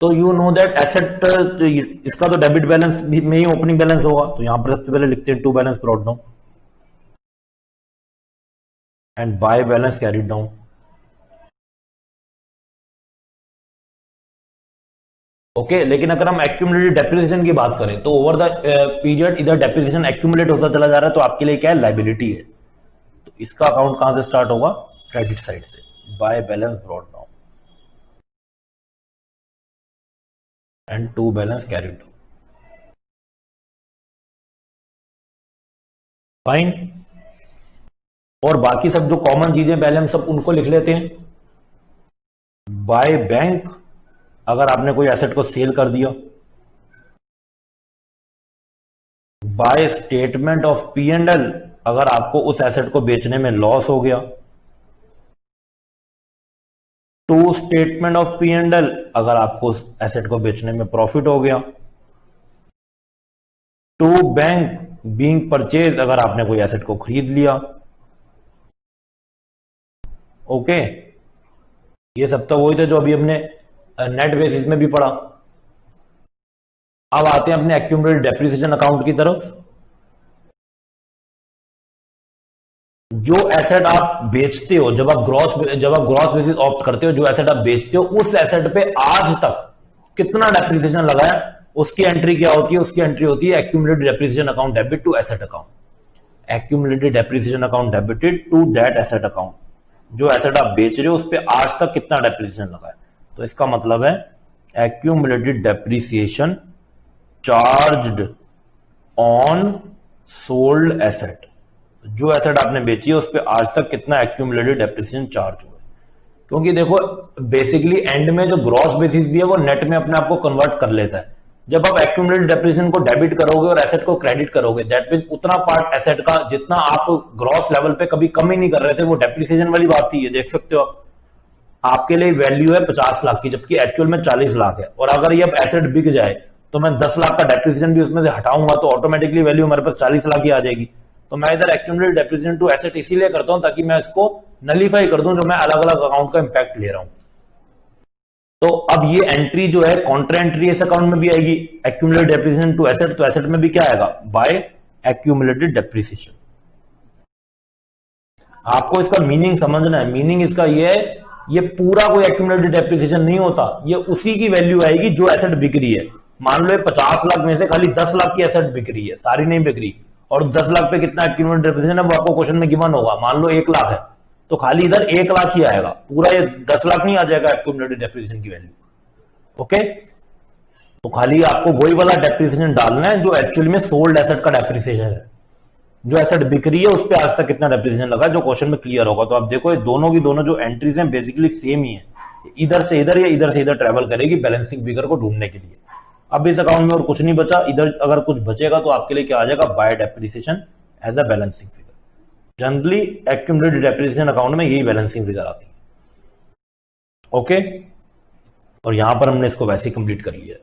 Speaker 1: तो यू नो दैट एसेट, इसका तो डेबिट बैलेंस में ही ओपनिंग बैलेंस होगा, तो यहां पर सबसे पहले लिखते हैं to balance brought down and by balance carried down. Okay, लेकिन अगर हम एक्यूमुलेटेड डेप्रिसिएशन की बात करें तो ओवर द पीरियड इधर डेप्रिसिएशन एक्यूमुलेट होता चला जा रहा है, तो आपके लिए क्या है, लायबिलिटी है। तो इसका अकाउंट कहां से स्टार्ट होगा, क्रेडिट साइड से, by balance brought down and to balance carried down. Fine. और बाकी सब जो कॉमन चीजें पहले हम सब उनको लिख लेते हैं। बाय बैंक, अगर आपने कोई एसेट को सेल कर दिया। By statement of P and L, अगर आपको उस एसेट को बेचने में लॉस हो गया। To statement of P and L, अगर आपको उस एसेट को बेचने में प्रॉफिट हो गया। टू बैंक बीइंग परचेज, अगर आपने कोई एसेट को खरीद लिया। ओके, ये सब तो वही थे जो अभी हमने नेट बेसिस में भी पढ़ा। अब आते हैं अपने एक्यूमुलेटेड डेप्रिसिएशन अकाउंट की तरफ। जो एसेट आप बेचते हो, जब आप ग्रॉस बेसिस ऑप्ट करते हो, जो एसेट आप बेचते हो उस एसेट पे आज तक कितना डेप्रिसिएशन लगा है उसकी एंट्री क्या होती है, उसकी एंट्री होती है accumulated depreciation account debit to asset account. Accumulated depreciation account debited to that asset account. जो एसेट आप बेच रहे हो उस पे आज तक कितना डेप्रिसिएशन लगा है, तो इसका मतलब है accumulated depreciation charged on sold asset. जो एसेट आपने बेची है उस पे आज तक कितना एक्यूमुलेटेड डेप्रिसिएशन चार्ज हुआ है। क्योंकि देखो बेसिकली एंड में जो ग्रॉस बेसिस भी है वो नेट में अपने आप को कन्वर्ट कर लेता है। जब आप एक्यूमुलेटेड डेप्रिसिएशन को डेबिट करोगे और एसेट को क्रेडिट करोगे, दैट मीन उतना पार्ट एसेट का जितना आप ग्रॉस लेवल पे कभी कम ही नहीं कर रहे थे, वो डेप्रिसिएशन वाली बात थी। ये देख सकते हो आप, आपके लिए वैल्यू है 50 लाख की जबकि एक्चुअल में 40 लाख है। और अगर ये एसेट बिक जाए तो मैं 10 लाख का डेप्रिसिएशन भी उसमें से हटाऊंगा तो ऑटोमेटिकली वैल्यू हमारे पास 40 लाख ही आ जाएगी। तो मैं इधर एक्यूमुलेटेड डेप्रिसिएशन टू एसेट इसीलिए करता हूं ताकि मैं इसको नलीफाई कर दूं जो मैं अलग अलग अकाउंट का इंपैक्ट ले रहा हूं। तो अब ये एंट्री जो है कॉन्ट्रा एंट्री इस अकाउंट में भी आएगी, एक्यूमुलेटेड डेप्रिसिएशन टू एसेट, तो एसेट में भी क्या आएगा, बाय एक्यूमुलेटेड डेप्रिसिएशन। आपको इसका मीनिंग समझना है। मीनिंग इसका ये है, ये पूरा कोई एक्यूमुलेटेड डेप्रिसिएशन नहीं होता, ये उसी की वैल्यू आएगी जो एसेट बिक रही है। मान लो 50 लाख में से खाली 10 लाख की एसेट बिक रही है, सारी नहीं बिक रही, और 10 लाख पे कितना एक्यूमुलेटेड डेप्रिसिएशन है वो आपको क्वेश्चन में गिवन होगा। मान लो 1 लाख है तो खाली इधर 1 लाख ही आएगा, पूरा ये 10 लाख नहीं आ जाएगा एक्यूमुलेटेड डेप्रिसिएशन की वैल्यू। ओके, तो खाली आपको वही वाला डेप्रिसिएशन डालना है जो एक्चुअली में सोल्ड एसेट का डेप्रिसिएशन है, जो एसेट बिक रही है उस पे आज तक कितना डेप्रिसिएशन लगा, जो क्वेश्चन में क्लियर होगा। तो आप देखो ये दोनों की दोनों जो एंट्रीज हैं बेसिकली सेम ही है, इधर से इधर या इधर से इधर ट्रेवल करेगी बैलेंसिंग फिगर को ढूंढने के लिए। अब इस अकाउंट में और कुछ नहीं बचा, इधर अगर कुछ बचेगा तो आपके लिए क्या आ जाएगा, by depreciation as a balancing figure. Generally accumulated depreciation account में यही बैलेंसिंग फिगर आती है। ओके, और यहां पर हमने इसको वैसे ही कंप्लीट कर लिया।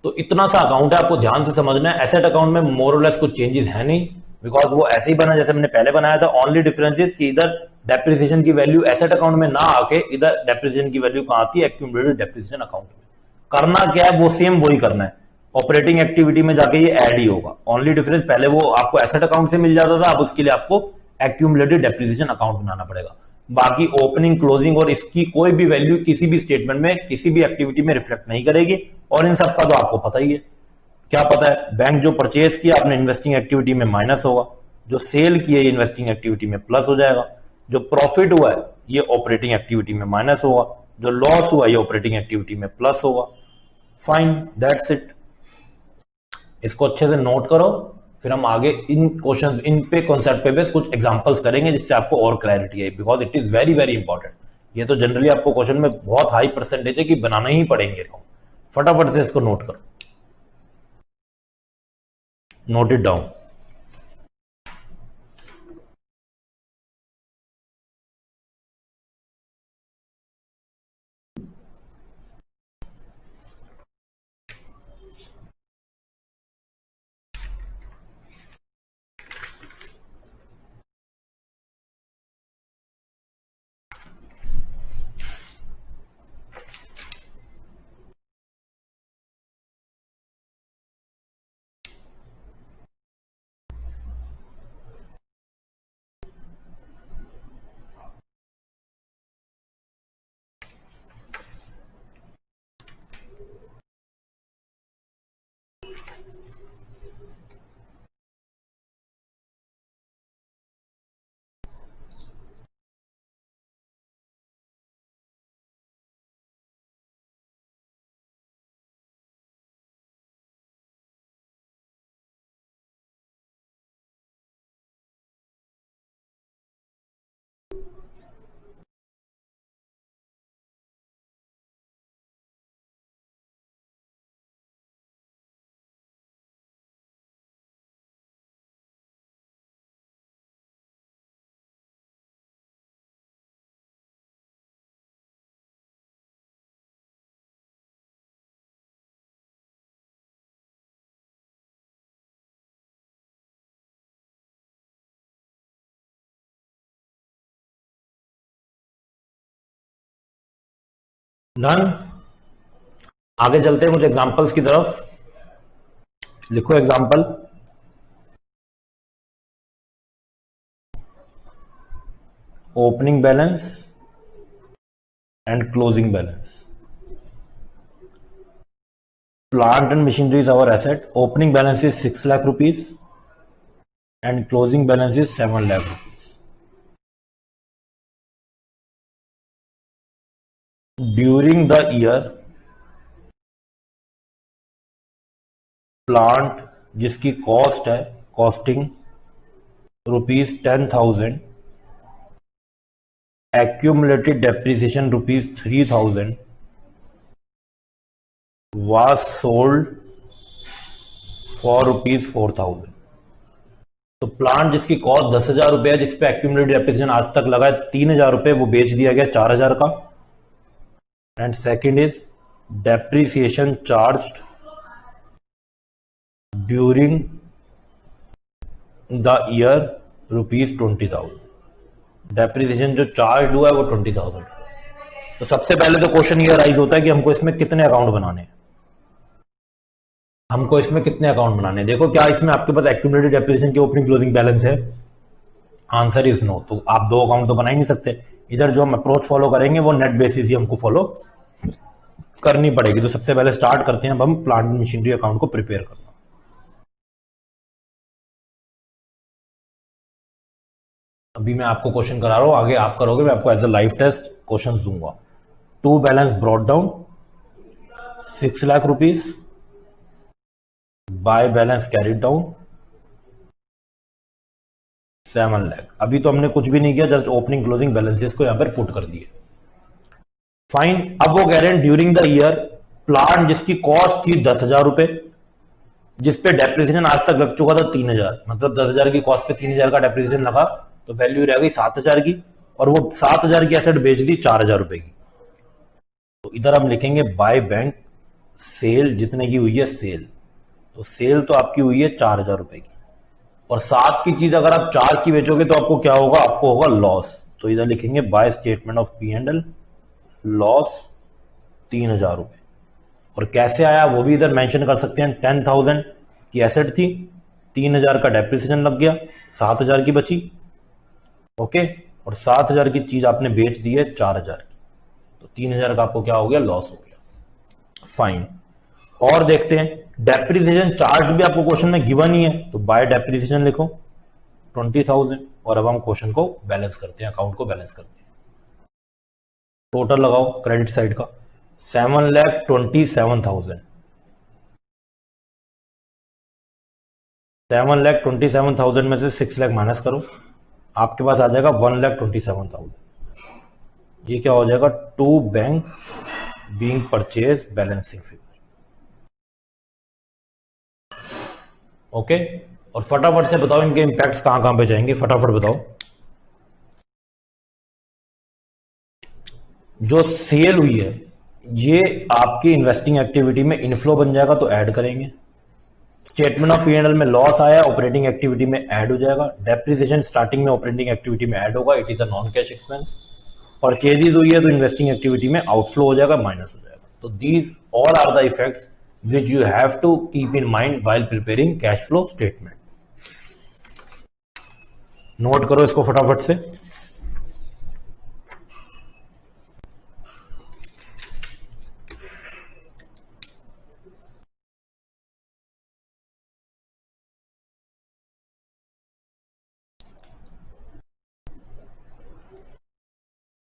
Speaker 1: तो इतना सा अकाउंट है, आपको ध्यान से समझना है। एसेट अकाउंट में मोर और लेस कुछ चेंजेस है नहीं, बिकॉज वो ऐसे ही बना जैसे हमने पहले बनाया था। ओनली डिफरेंस इज कि इधर डेप्रिसिएशन की वैल्यू एसेट अकाउंट में ना आके इधर डेप्रिसिएशन की वैल्यू कहां आती है, एक्यूमुलेटेड डेप्रिसिएशन अकाउंट में। करना क्या है, वो सेम वही करना है, ऑपरेटिंग एक्टिविटी में जाके ये ऐड ही होगा। ओनली डिफरेंस पहले वो आपको एसेट अकाउंट से मिल जाता था, अब उसके लिए आपको एक्यूमुलेटेड डेप्रिसिएशन अकाउंट बनाना पड़ेगा। बाकी ओपनिंग, क्लोजिंग और इसकी कोई भी वैल्यू किसी भी स्टेटमेंट में किसी भी एक्टिविटी में रिफ्लेक्ट नहीं करेगी। और इन सब का तो आपको पता ही है, क्या पता है, बैंक जो परचेज किया आपने इन्वेस्टिंग एक्टिविटी में माइनस होगा, जो सेल किया ये इन्वेस्टिंग एक्टिविटी में प्लस हो जाएगा, जो प्रॉफिट हुआ है ये ऑपरेटिंग एक्टिविटी में माइनस होगा, जो लॉस हुआ ये ऑपरेटिंग एक्टिविटी में प्लस होगा। Fine, that's it. इसको अच्छे से नोट करो, फिर हम आगे इन क्वेश्चन, इन पे कॉन्सेप्ट पे बेस कुछ एग्जांपल्स करेंगे जिससे आपको और क्लैरिटी है, because it is very very important. ये तो जनरली आपको क्वेश्चन में बहुत हाई परसेंटेज है कि बनाना ही पड़ेंगे, तो फटाफट से इसको नोट करो, नोट इट डाउन। डन, आगे चलते हैं कुछ एग्जांपल्स की तरफ। लिखो example. Opening balance and closing balance. Plant and machinery is our asset. Opening balance is 6 lakh rupees and closing balance is 7 lakh rupees. During the year, plant जिसकी cost है, costing ₹10,000, accumulated depreciation ₹3,000, was sold for ₹4,000। तो plant जिसकी cost 10,000 रुपए, जिसपे accumulated depreciation आज तक लगा है 3,000 रुपए, वो बेच दिया गया 4,000 का। And second is depreciation charged during the year ₹20,000। Depreciation जो चार्ज हुआ है वो 20,000। तो सबसे पहले तो क्वेश्चन ये राइज होता है कि हमको इसमें कितने अकाउंट बनाने हैं, हमको इसमें कितने अकाउंट बनाने हैं। देखो क्या इसमें आपके पास एक्यूमुलेटेड डेप्रिसिएशन की ओपनिंग क्लोजिंग बैलेंस है, आंसर इज नो। तो आप दो अकाउंट तो बना ही नहीं सकते। इधर जो हम अप्रोच फॉलो करेंगे वो नेट बेसिस ही हमको फॉलो करनी पड़ेगी। तो सबसे पहले स्टार्ट करते हैं अब हम प्लांट एंड मशीनरी अकाउंट को प्रिपेयर करना। अभी मैं आपको क्वेश्चन करा रहा हूं, आगे आप करोगे, मैं आपको as a live test question दूंगा। To balance brought down 6 lakh rupees, by balance carried down 7 lakh. अभी तो हमने कुछ भी नहीं किया, जस्ट ओपनिंग क्लोजिंग बैलेंसेस को यहां पर पुट कर दिए। फाइन। अब वो कह रहे हैं ड्यूरिंग द ईयर प्लांट जिसकी कॉस्ट थी 10,000 रुपए, जिसपे डेप्रिसिएशन आज तक लग चुका था 3,000, मतलब 10,000 की कॉस्ट पे 3,000 का डेप्रिसिएशन लगा, तो वैल्यू रह गई 7,000 की, और वो 7,000 की एसेट बेच दी 4,000 रुपए की। तो इधर हम लिखेंगे बाय बैंक सेल, जितने की हुई है सेल, तो सेल तो आपकी हुई है 4,000 रुपए की, और 7 की चीज अगर आप 4 की बेचोगे तो आपको क्या होगा, आपको होगा लॉस। तो इधर लिखेंगे by statement of P and L, loss 3,000 रुपए। और कैसे आया वो भी इधर मेंशन कर सकते हैं। 10,000 की एसेट थी, 3,000 का डेप्रिसिएशन लग गया, 7,000 की बची। ओके, और 7,000 की चीज आपने बेच दी है 4,000 की, तो 3,000 का आपको क्या हो गया, लॉस हो गया। फाइन। और देखते हैं, डेप्रिसिएशन चार्ज भी आपको क्वेश्चन में गिवन ही है, तो बाय डेप्रिसिएशन लिखो 20,000। और अब हम क्वेश्चन को बैलेंस करते हैं, अकाउंट को बैलेंस करते हैं। टोटल लगाओ क्रेडिट साइड का, 7,27,000। 7,27,000 में से 6 लाख माइनस करो, आपके पास आ जाएगा 1,27,000। ये क्या हो जाएगा, to bank being purchase balancing figure. Okay, और फटाफट से बताओ इनके इंपैक्ट्स कहां कहां पे जाएंगे, फटाफट बताओ। जो सेल हुई है ये आपकी इन्वेस्टिंग एक्टिविटी में इनफ्लो बन जाएगा, तो ऐड करेंगे। Statement of P and L में लॉस आया, ऑपरेटिंग एक्टिविटी में ऐड हो जाएगा। डेप्रिसिएशन स्टार्टिंग में ऑपरेटिंग एक्टिविटी में ऐड होगा, it is a non cash expense. Purchases हुई है तो इन्वेस्टिंग एक्टिविटी में आउटफ्लो हो जाएगा, माइनस हो जाएगा। तो these all are the effects which you have to keep in mind while preparing cash flow statement. Note करो इसको फटाफट से।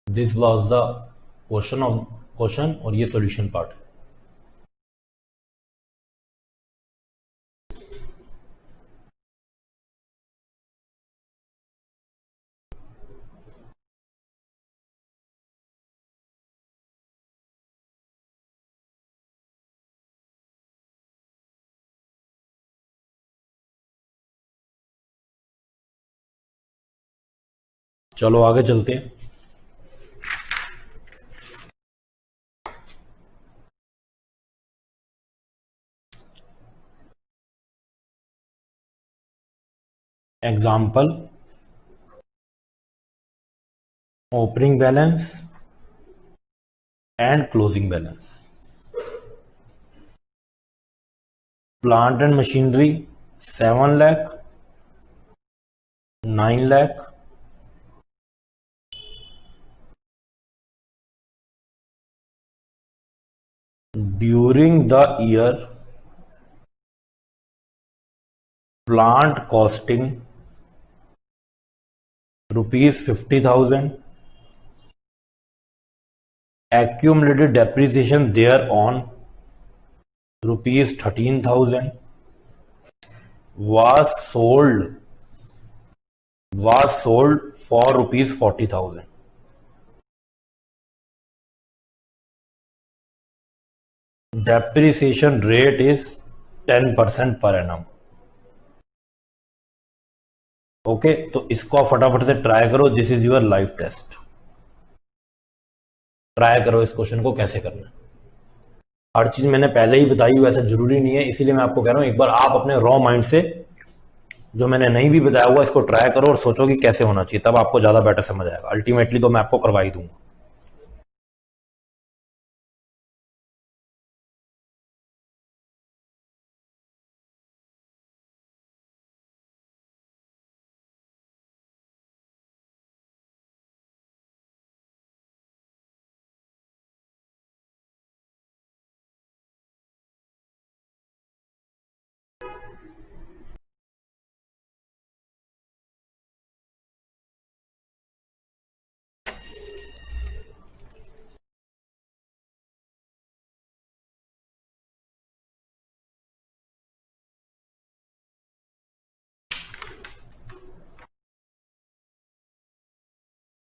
Speaker 1: दिस वॉज द क्वेश्चन और ये सॉल्यूशन पार्ट है। चलो आगे चलते हैं। Example, opening balance and closing balance. Plant and machinery 7 lakh, 9 lakh, during the year plant costing ₹50,000, accumulated depreciation thereon ₹13,000, was sold for ₹40,000. Depreciation rate is 10% per annum. Okay, तो इसको आप फटाफट से ट्राई करो, this is your life test. Try करो इस question को कैसे करना है। हर चीज मैंने पहले ही बताई, वैसा जरूरी नहीं है, इसीलिए मैं आपको कह रहा हूं एक बार आप अपने रॉ माइंड से जो मैंने नहीं भी बताया हुआ इसको ट्राई करो और सोचो कि कैसे होना चाहिए, तब आपको ज्यादा बेटर समझ आएगा। अल्टीमेटली तो मैं आपको करवा ही दूंगा।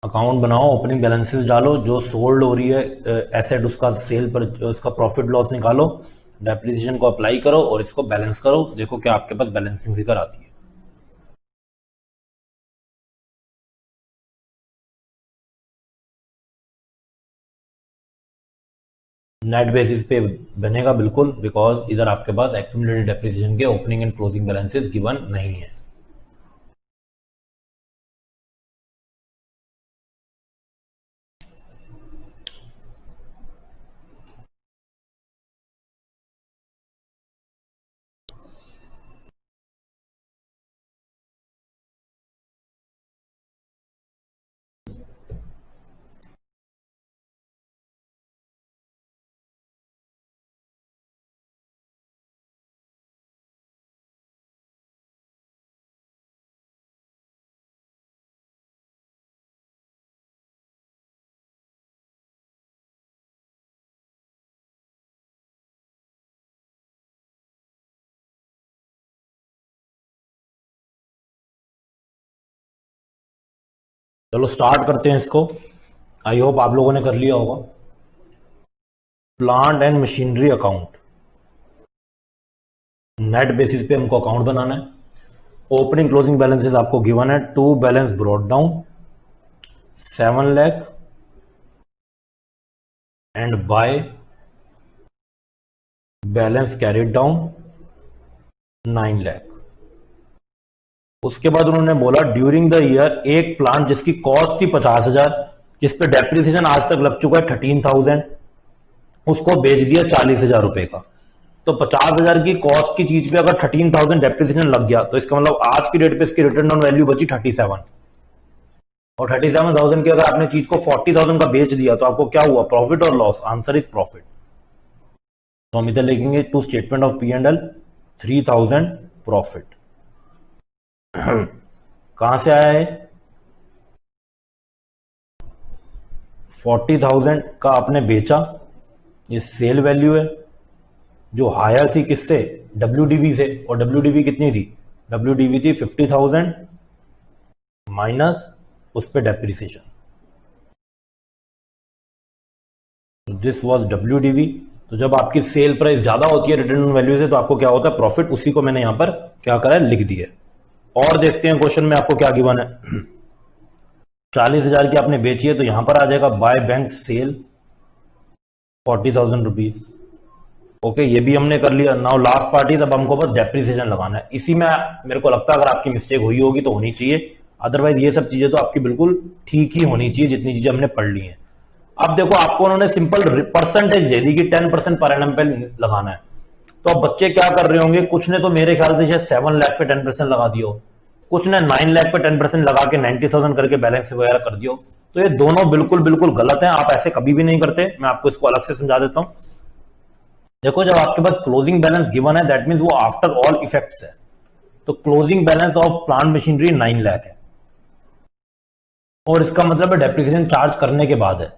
Speaker 1: अकाउंट बनाओ, ओपनिंग बैलेंसेस डालो, जो सोल्ड हो रही है एसेट उसका सेल पर उसका प्रॉफिट लॉस निकालो, डेप्रिसिएशन को अप्लाई करो और इसको बैलेंस करो। देखो क्या आपके पास बैलेंसिंग फिगर आती है। नेट बेसिस पे बनेगा बिल्कुल, बिकॉज इधर आपके पास एक्यूमुलेटेड डेप्रिसिएशन के opening and closing balances given नहीं है। चलो स्टार्ट करते हैं इसको। आई होप आप लोगों ने कर लिया होगा। Plant and machinery account, net basis पे हमको अकाउंट बनाना है। ओपनिंग क्लोजिंग बैलेंसेस आपको गिवन है। To balance brought down 7 lakh and by balance carried down 9 lakh. उसके बाद उन्होंने बोला ड्यूरिंग द ईयर एक प्लांट जिसकी कॉस्ट थी 50,000, जिस पे डेप्रिसिएशन आज तक लग चुका है 13,000, उसको बेच दिया 40,000 रुपए का। तो 50,000 की कॉस्ट की चीज पे अगर 13,000 डेप्रिसिएशन लग गया तो इसका मतलब आज की डेट पे इसकी रिटर्न ऑन वैल्यू बची 37। और 37,000 की अगर आपने चीज को 40,000 का बेच दिया तो आपको क्या हुआ, प्रॉफिट और लॉस? Answer is profit. तो हम इधर लिखेंगे to statement of P and L 3,000 profit. कहां से आया है? 40,000 का आपने बेचा, ये सेल वैल्यू है, जो हायर थी किससे? WDV से। और WDV कितनी थी? WDV थी 50,000 माइनस उस पर डेप्रिसिएशन। This was WDV। तो जब आपकी सेल प्राइस ज्यादा होती है रिटर्न ऑन वैल्यू से तो आपको क्या होता है? प्रॉफिट। उसी को मैंने यहां पर क्या करा है, लिख दिया। और देखते हैं क्वेश्चन में आपको क्या गिवन है। 40,000 की आपने बेची है तो यहां पर आ जाएगा by bank sale 40,000 rupees. Okay, ये भी हमने कर लिया। नाउ लास्ट पार्टी, तब हमको बस डेप्रिसिएशन लगाना है। इसी में मेरे को लगता है अगर आपकी मिस्टेक हुई होगी तो होनी चाहिए, अदरवाइज ये सब चीजें तो आपकी बिल्कुल ठीक ही होनी चाहिए जितनी चीजें हमने पढ़ ली हैं। अब देखो आपको उन्होंने सिंपल परसेंटेज दे दी कि 10% पर एनम पे लगाना है। तो अब बच्चे क्या कर रहे होंगे, कुछ ने तो मेरे ख्याल से शायद 7 लाख पे 10% लगा दियो, कुछ ने 9 लाख पे 10% लगा के 90,000 करके बैलेंस वगैरह कर दियो। तो ये दोनों बिल्कुल बिल्कुल गलत है, आप ऐसे कभी भी नहीं करते। मैं आपको इसको अलग से समझा देता हूं। देखो जब आपके पास क्लोजिंग बैलेंस गिवन है दैट मींस वो आफ्टर ऑल इफेक्ट्स है। तो closing balance of plant machinery 9 lakh है और इसका मतलब है डेप्रिसिएशन चार्ज करने के बाद है।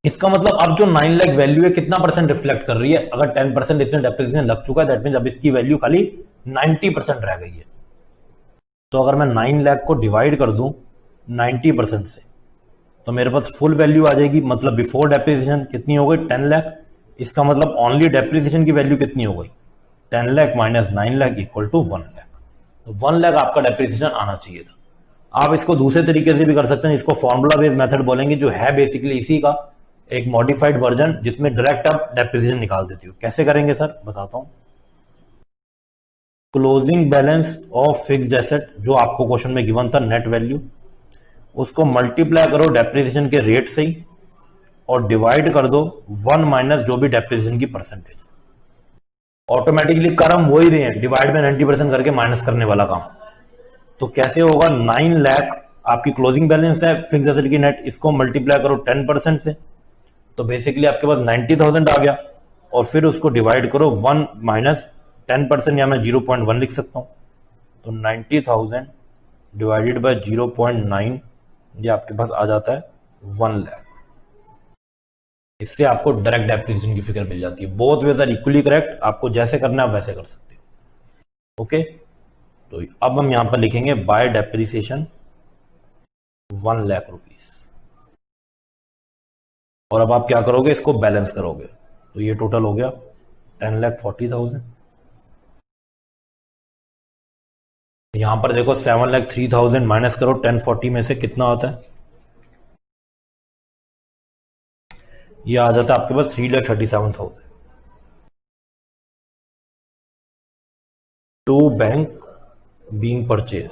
Speaker 1: इसका मतलब अब जो 9 लाख वैल्यू है कितना परसेंट रिफ्लेक्ट कर रही है? अगर 10% इतने डेप्रिसिएशन लग चुका है दैट मींस अब इसकी वैल्यू खाली 90% रह गई है। तो अगर मैं 9 लाख को डिवाइड कर दूं 90% से तो मेरे पास फुल वैल्यू आ जाएगी। मतलब बिफोर डेप्रिसिएशन कितनी हो गई? 10 लाख। इसका मतलब ओनली डेप्रिसिएशन की वैल्यू कितनी हो गई? 10 lakh minus 9 lakh equal to 1 lakh. तो 1 लाख आपका डेप्रिसिएशन आना चाहिए था। आप इसको दूसरे तरीके से भी कर सकते हैं, इसको फॉर्मूला बेस्ड मेथड बोलेंगे, जो है बेसिकली इसी का एक मॉडिफाइड वर्जन जिसमें डायरेक्ट आप डेप्रिसिएशन निकाल देती हो। कैसे करेंगे सर? बताता हूं। Closing balance of fixed asset जो आपको क्वेश्चन में गिवन था, नेट वैल्यू, उसको मल्टीप्लाई करो डेप्रिसिएशन के रेट से ही और डिवाइड कर दो 1 माइनस जो भी डेप्रिसिएशन की परसेंटेज। ऑटोमेटिकली कर हम वही रहे हैं, डिवाइड में 90% करके माइनस करने वाला काम। तो कैसे होगा? 9 लाख आपकी क्लोजिंग बैलेंस है फिक्स्ड एसेट की नेट, इसको मल्टीप्लाई करो 10% से तो बेसिकली आपके पास 90,000 आ गया और फिर उसको डिवाइड करो 1 माइनस 10%, या मैं 0.1 लिख सकता हूं। तो 90,000 डिवाइडेड बाय 0.9 ये आपके पास आ जाता है 1 लाख। इससे आपको डायरेक्ट डेप्रिसिएशन की फिगर मिल जाती है। Both ways are equally correct, आपको जैसे करना है वैसे कर सकते हो। ओके, तो अब हम यहां पर लिखेंगे बाय डेप्रिसिएशन 1 लाख रुपीज। और अब आप क्या करोगे, इसको बैलेंस करोगे, तो ये टोटल हो गया 10,40,000। यहां पर देखो 7,03,000 माइनस करो 1040 में से कितना होता है, ये आ जाता है आपके पास 3,37,000 टू बैंक बीइंग परचेज।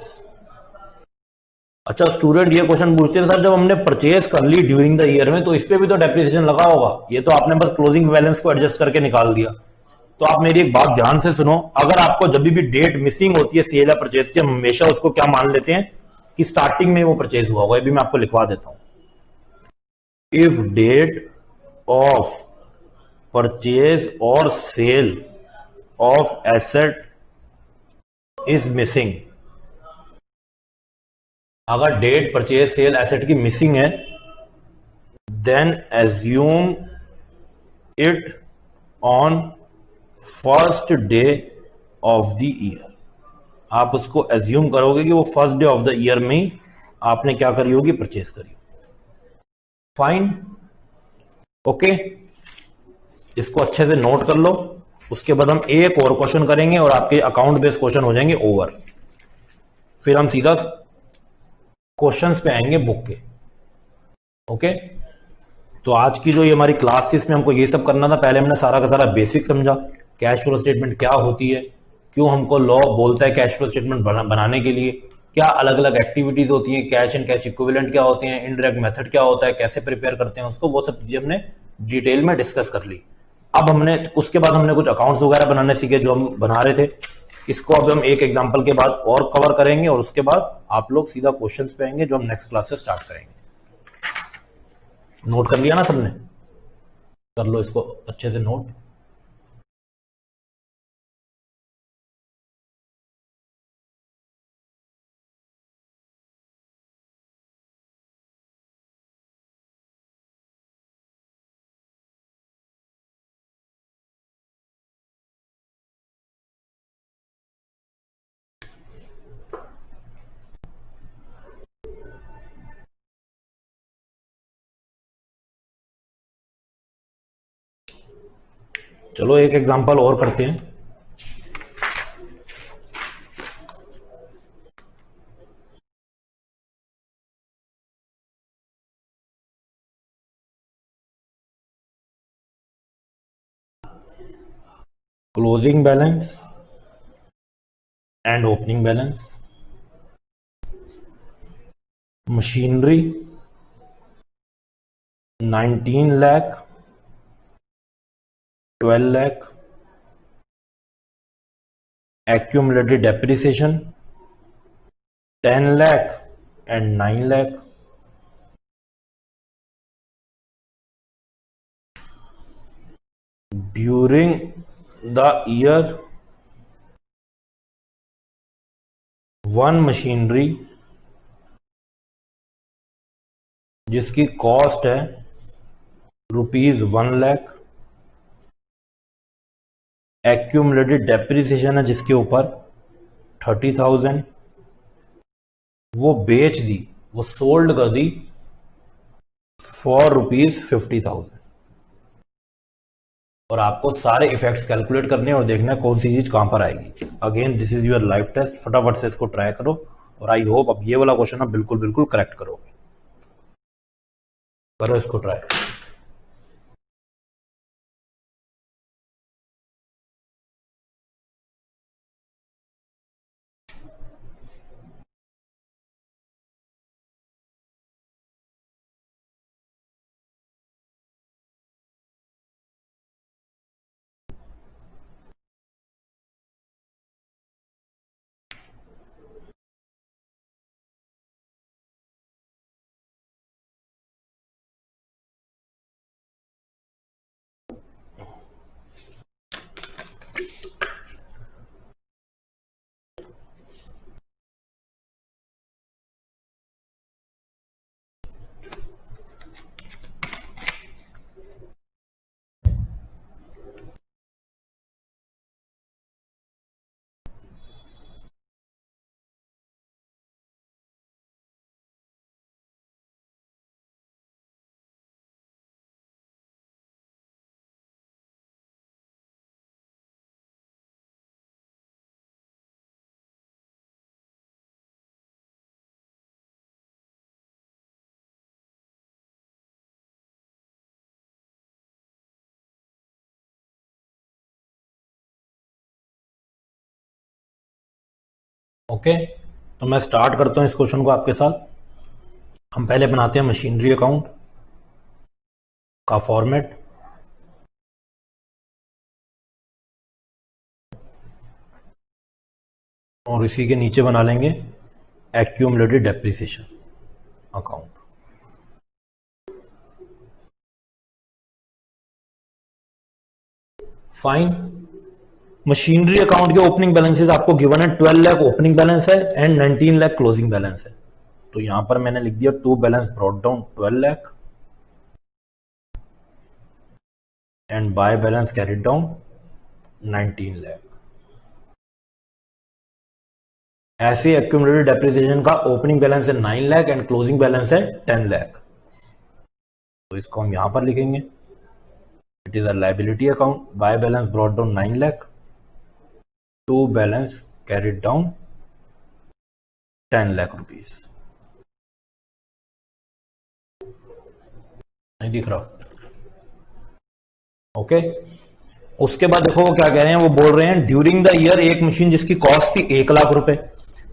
Speaker 1: अच्छा स्टूडेंट ये क्वेश्चन पूछते हैं सर, जब हमने परचेज कर ली ड्यूरिंग द ईयर में तो इस पे भी तो डेप्रिसिएशन लगा होगा, ये तो आपने बस क्लोजिंग बैलेंस को एडजस्ट करके निकाल दिया। तो आप मेरी एक बात ध्यान से सुनो, अगर आपको जब भी डेट मिसिंग होती है सेल या परचेज की, हम हमेशा उसको क्या मान लेते हैं कि स्टार्टिंग में वो परचेज हुआ होगा। ये भी मैं आपको लिखवा देता हूं, इफ डेट ऑफ परचेज और sale of asset is missing, अगर डेट परचेज सेल एसेट की मिसिंग है, then assume it on first day of the year. आप उसको एज्यूम करोगे कि वो first day of the year में ही आपने क्या करी होगी, परचेज करी। फाइन, ओके, इसको अच्छे से नोट कर लो। उसके बाद हम एक और क्वेश्चन करेंगे और आपके अकाउंट बेस्ड क्वेश्चन हो जाएंगे ओवर। फिर हम सीधा क्वेश्चंस पे आएंगे बुक के। ओके, तो आज की जो ये हमारी क्लास थी इसमें हमको ये सब करना था। पहले हमने सारा का सारा बेसिक समझा, कैश फ्लो स्टेटमेंट क्या होती है, क्यों हमको लॉ बोलता है कैश फ्लो स्टेटमेंट बनाने के लिए, क्या अलग अलग एक्टिविटीज होती हैं, कैश एंड कैश इक्विवेलेंट क्या होते हैं, इनडायरेक्ट मेथड क्या होता है, कैसे प्रिपेयर करते हैं उसको, वो सब चीजें हमने डिटेल में डिस्कस कर ली। अब हमने उसके बाद हमने कुछ अकाउंट्स वगैरह बनाने सीखे जो हम बना रहे थे। इसको अब हम एक एग्जाम्पल के बाद और कवर करेंगे और उसके बाद आप लोग सीधा क्वेश्चंस पे आएंगे जो हम नेक्स्ट क्लास से स्टार्ट करेंगे। नोट कर लिया ना सबने? कर लो इसको अच्छे से नोट। चलो एक एग्जांपल और करते हैं। Closing balance and opening balance, machinery 19 lakh, 12 lakh, accumulated depreciation 10 lakh and 9 lakh, during the year one machinery जिसकी कॉस्ट है ₹1 लाख, एक्यूमुलेटेड डेप्रिसिएशन है जिसके ऊपर 30,000, वो बेच दी, वो सोल्ड कर दी फॉर ₹50,000। और आपको सारे इफेक्ट्स कैलकुलेट करने और देखना है कौन सी चीज कहां पर आएगी। Again this is your life test, फटाफट से इसको ट्राई करो और आई होप अब ये वाला क्वेश्चन आप बिल्कुल बिल्कुल करेक्ट करोगे। करो इसको ट्राई। ओके, तो मैं स्टार्ट करता हूं इस क्वेश्चन को आपके साथ। हम पहले बनाते हैं मशीनरी अकाउंट का फॉर्मेट। और इसी के नीचे बना लेंगे accumulated depreciation account. Fine. Machinery account के ओपनिंग बैलेंसेस आपको गिवन है, 12 लाख ओपनिंग बैलेंस है एंड 19 लाख क्लोजिंग बैलेंस है। तो यहां पर मैंने लिख दिया to balance brought down 12 lakh and by balance carried down 19 lakh. ऐसे एक्यूमुलेटेड डेप्रिसिएशन का ओपनिंग बैलेंस है 9 लाख एंड क्लोजिंग बैलेंस है 10 लाख। तो इसको हम यहां पर लिखेंगे, it is a liability account, by balance brought down 9 lakh, to balance carried down 10 lakh rupees. नहीं दिख रहा? ओके। उसके बाद देखो वो क्या कह रहे हैं, वो बोल रहे हैं ड्यूरिंग द ईयर एक मशीन जिसकी कॉस्ट थी 1 लाख रुपए,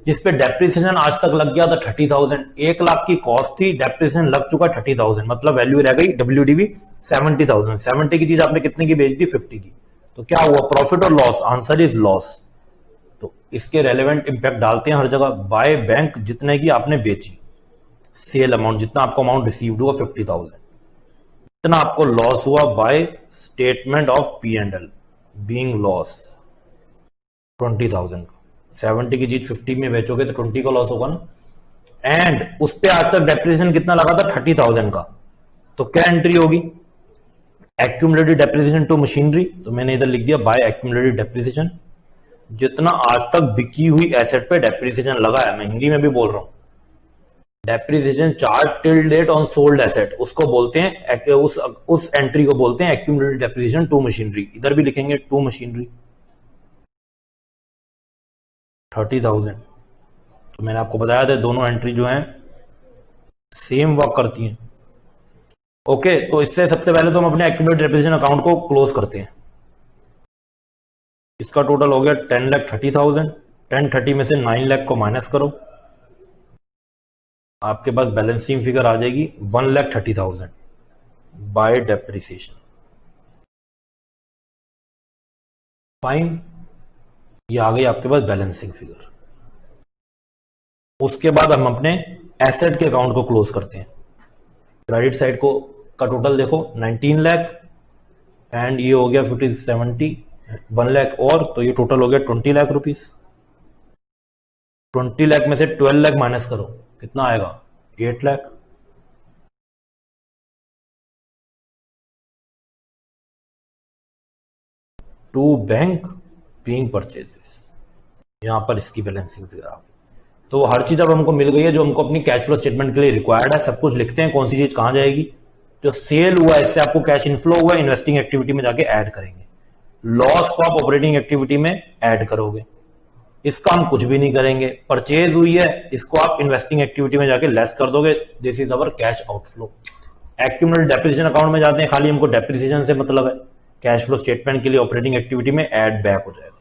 Speaker 1: जिसपे डेप्रिसिएशन आज तक लग गया था 30,000। 1 लाख की कॉस्ट थी, डेप्रिसिएशन लग चुका 30,000, मतलब वैल्यू रह गई WDV 70,000। 70 की चीज आपने कितने की बेच दी? 50 की। तो क्या हुआ, प्रॉफिट और लॉस? Answer is loss. तो इसके रेलेवेंट इंपैक्ट डालते हैं हर जगह। बाय बैंक जितने की आपने बेची, सेल अमाउंट जितना आपको अमाउंट रिसीव्ड हुआ 50,000, इतना आपको लॉस हुआ by statement of P&L being loss 20,000 का। 70 की चीज 50 में बेचोगे तो 20 का लॉस होगा ना। एंड उस पे आज तक डेप्रिसिएशन कितना लगा था? 30,000 का। तो क्या एंट्री होगी? Accumulated depreciation to machinery. तो मैंने इधर लिख दिया बाय एक्यूमुलेटेड डेप्रिसिएशन, जितना आज तक बिकी हुई एसेट पे डेप्रिसिएशन लगा है। मैं हिंदी में भी बोल रहा हूं, depreciation charge till date on sold asset, उसको बोलते हैं, उस एंट्री को बोलते हैं एक्यूमुलेटेड डेप्रिसिएशन टू मशीनरी। इधर भी लिखेंगे टू मशीनरी 30,000। तो मैंने आपको बताया था दोनों एंट्री जो हैं सेम वर्क करती हैं। ओके, तो इससे सबसे पहले तो हम अपने एक्यूमुलेटेड डेप्रिसिएशन अकाउंट को क्लोज करते हैं। इसका टोटल हो गया 10,30,000। 10,30 में से 9 लाख को माइनस करो, आपके पास बैलेंसिंग फिगर आ जाएगी 1,30,000 बाय डेप्रिसिएशन। फाइन, ये आ गई आपके पास बैलेंसिंग फिगर। उसके बाद हम अपने एसेट के अकाउंट को क्लोज करते हैं। क्रेडिट साइड को का टोटल देखो 19 लाख एंड ये हो गया 70 1 लाख और, तो ये टोटल हो गया 20 लाख रुपीज। 20 लाख में से 12 लाख माइनस करो, कितना आएगा? 8 lakh. To bank being purchases, यहां पर इसकी बैलेंसिंग फिगर आ गई। तो हर चीज अब हमको मिल गई है जो हमको अपनी कैश फ्लो स्टेटमेंट के लिए रिक्वायर्ड है। सब कुछ लिखते हैं, कौन सी चीज कहां जाएगी। जो सेल हुआ इससे आपको कैश इनफ्लो हुआ, इन्वेस्टिंग एक्टिविटी में जाके ऐड करेंगे। लॉस को आप ऑपरेटिंग एक्टिविटी में ऐड करोगे, इसका हम कुछ भी नहीं करेंगे। परचेज हुई है, इसको आप इन्वेस्टिंग एक्टिविटी में जाके लेस कर दोगे। This is our cash outflow. Accumulated depreciation account में जाते हैं, खाली हमको डेप्रिसिएशन से मतलब है, कैश फ्लो स्टेटमेंट के लिए ऑपरेटिंग एक्टिविटी में ऐड बैक हो जाएगा।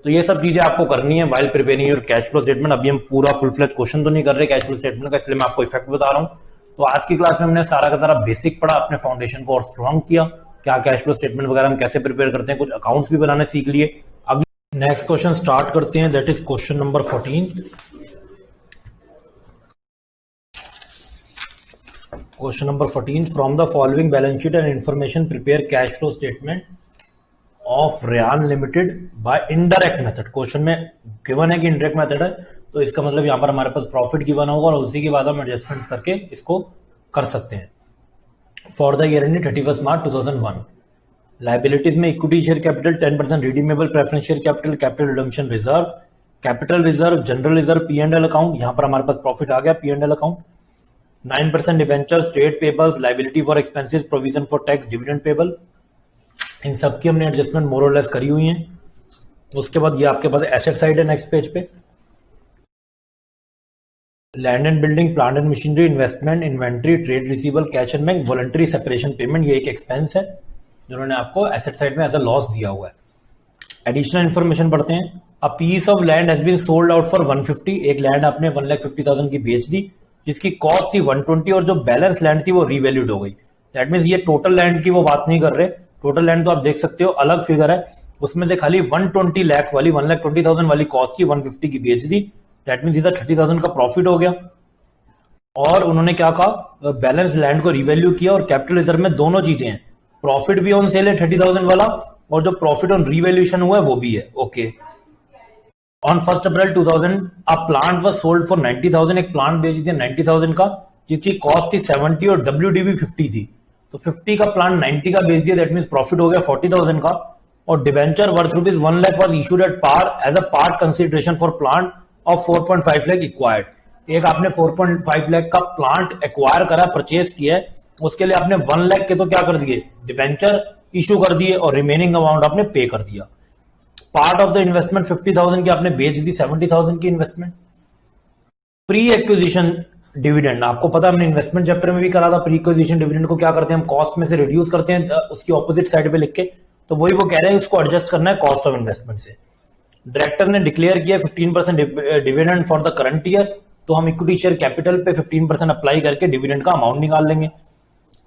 Speaker 1: तो ये सब चीजें आपको करनी है while preparing your cash flow statement. अभी हम पूरा फुल फ्लेज क्वेश्चन तो नहीं कर रहे कैश फ्लो स्टेटमेंट का, इसलिए मैं आपको इफेक्ट बता रहा हूं। तो आज की क्लास में हमने सारा का सारा बेसिक पढ़ा, अपने फाउंडेशन को और स्ट्रॉन्ग किया, क्या कैश फ्लो स्टेटमेंट वगैरह हम कैसे प्रिपेयर करते हैं, कुछ अकाउंट्स भी बनाने सीख लिए। अब नेक्स्ट क्वेश्चन स्टार्ट करते हैं, that is question number 14। Question number 14, from the following balance sheet and information prepare cash flow statement of Rayan limited by indirect method. Question में गिवन है कि इनडायरेक्ट मेथड है, तो इसका मतलब यहां पर हमारे पास प्रॉफिट गिवन होगा और उसी के बाद हम एडजस्टमेंट्स करके इसको कर सकते हैं। For the year ending 31 March 2001, liabilities में equity share capital 10% redeemable preference share capital, capital redemption reserve, capital reserve, general reserve, P&L account. यहां पर हमारे पास प्रॉफिट आ गया P&L account. 9% debentures, trade payables, liability for expenses, provision for tax, dividend payable, इन सबकी हमने एडजस्टमेंट मोर और लेस करी हुई है। उसके बाद ये आपके पास एसेट साइड है नेक्स्ट पेज पे। Land and building, plant and machinery, investment, inventory, trade receivable, cash and bank, voluntary separation payment, ये एक एक्सपेंस है जिन्होंने आपको एसेट साइड में एज अ लॉस दिया हुआ है। एडिशनल इन्फॉर्मेशन पढ़ते हैं। A piece of land has been sold out for 150, एक लैंड आपने 1,50,000 की बेच दी जिसकी कॉस्ट थी 120 और जो बैलेंस लैंड थी वो रीवैल्यूड हो गई। दैट मीन्स ये टोटल लैंड की वो बात नहीं कर रहे, टोटल लैंड तो आप देख सकते हो अलग फिगर है, उसमें से खाली 120 लाख वाली 1,20,000 वाली कॉस्ट की 150 की बेच दी। दैट मीन्स इधर 30,000 का प्रॉफिट हो गया। और उन्होंने क्या कहा, बैलेंस लैंड को रिवैल्यू किया और कैपिटल रिजर्व में दोनों चीजें हैं, प्रॉफिट भी ऑन सेल है 30,000 वाला और जो प्रॉफिट ऑन रिवैल्यूएशन हुआ है वो भी है। Okay, on 1 April 2000 a plant was sold for 90,000, एक प्लांट बेच दिया 90,000 का जिसकी कॉस्ट थी 70 और डब्ल्यूडीवी 50 थी, तो 50 का प्लांट 90 का बेच दिया। दैट मीन्स प्रॉफिट हो गया 40,000 का। और debenture worth rupees 1 lakh was issued at par as a part consideration for plant of 4.5 lakh acquired. एक आपने 4.5 लाख का प्लांट एक्वायर करा, परचेज किया है, उसके लिए आपने 1 लाख के तो क्या कर दिए, डिबेंचर इशू कर दिए और रिमेनिंग अमाउंट आपने पे कर दिया। पार्ट ऑफ द इन्वेस्टमेंट 50,000 की आपने बेच दी 70,000 की इन्वेस्टमेंट। प्री एक्विजिशन डिविडेंड, आपको पता है हमने इन्वेस्टमेंट चैप्टर में भी करा था, प्री एक्विजिशन डिविडेंड को क्या करते हैं हम कॉस्ट में से रिड्यूस करते हैं उसकी ऑपोजिट साइड पे लिख के, तो वही वो कह रहे हैं उसको एडजस्ट करना है कॉस्ट ऑफ इन्वेस्टमेंट से। डायरेक्टर ने डिक्लेयर किया 15% dividend for the current year, तो हम इक्विटी शेयर कैपिटल पे 15% अप्लाई करके डिविडेंड का अमाउंट निकाल लेंगे।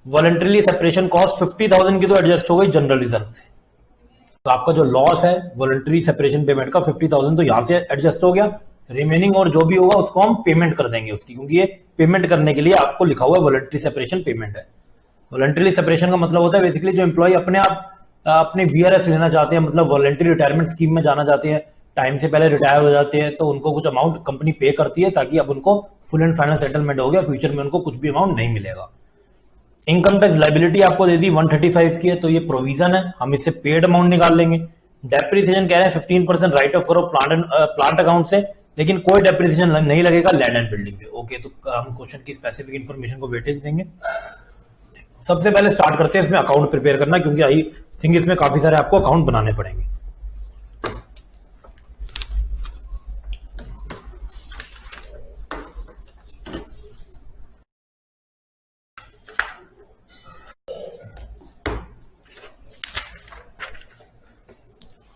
Speaker 1: वॉलंटरी सेपरेशन कॉस्ट 50,000 की तो एडजस्ट हो गई जनरल रिजर्व से, तो आपका जो लॉस है वॉलंटरी सेपरेशन पेमेंट का 50,000 तो यहां से एडजस्ट हो गया, रिमेनिंग और जो भी होगा उसको हम पेमेंट कर देंगे उसकी, क्योंकि ये पेमेंट करने के लिए आपको लिखा हुआ है वॉलंटरी सेपरेशन पेमेंट है। वॉलंटरी सेपरेशन का मतलब होता है बेसिकली जो एम्प्लॉय अपने आप अपने वीआरएस लेना चाहते हैं, मतलब वॉलंटरी रिटायरमेंट स्कीम में जाना चाहते हैं, टाइम से पहले रिटायर हो जाते हैं, तो उनको कुछ अमाउंट कंपनी पे करती है ताकि अब उनको फुल एंड फाइनल सेटलमेंट हो गया, फ्यूचर में उनको कुछ भी अमाउंट नहीं मिलेगा। इनकम टैक्स लाइबिलिटी आपको दे दी 135 की है, तो ये प्रोविजन है, हम इससे पेड अमाउंट निकाल लेंगे। डेप्रिसिएशन कह रहे हैं 15% राइट ऑफ करो प्लांट अकाउंट से, लेकिन कोई डेप्रिसिएशन नहीं लगेगा लैंड एंड बिल्डिंग पे। ओके, तो हम क्वेश्चन की स्पेसिफिक इन्फॉर्मेशन को वेटेज देंगे। सबसे पहले स्टार्ट करते हैं इसमें अकाउंट प्रिपेयर करना, क्योंकि आई थिंक इसमें काफी सारे आपको अकाउंट बनाने पड़ेंगे।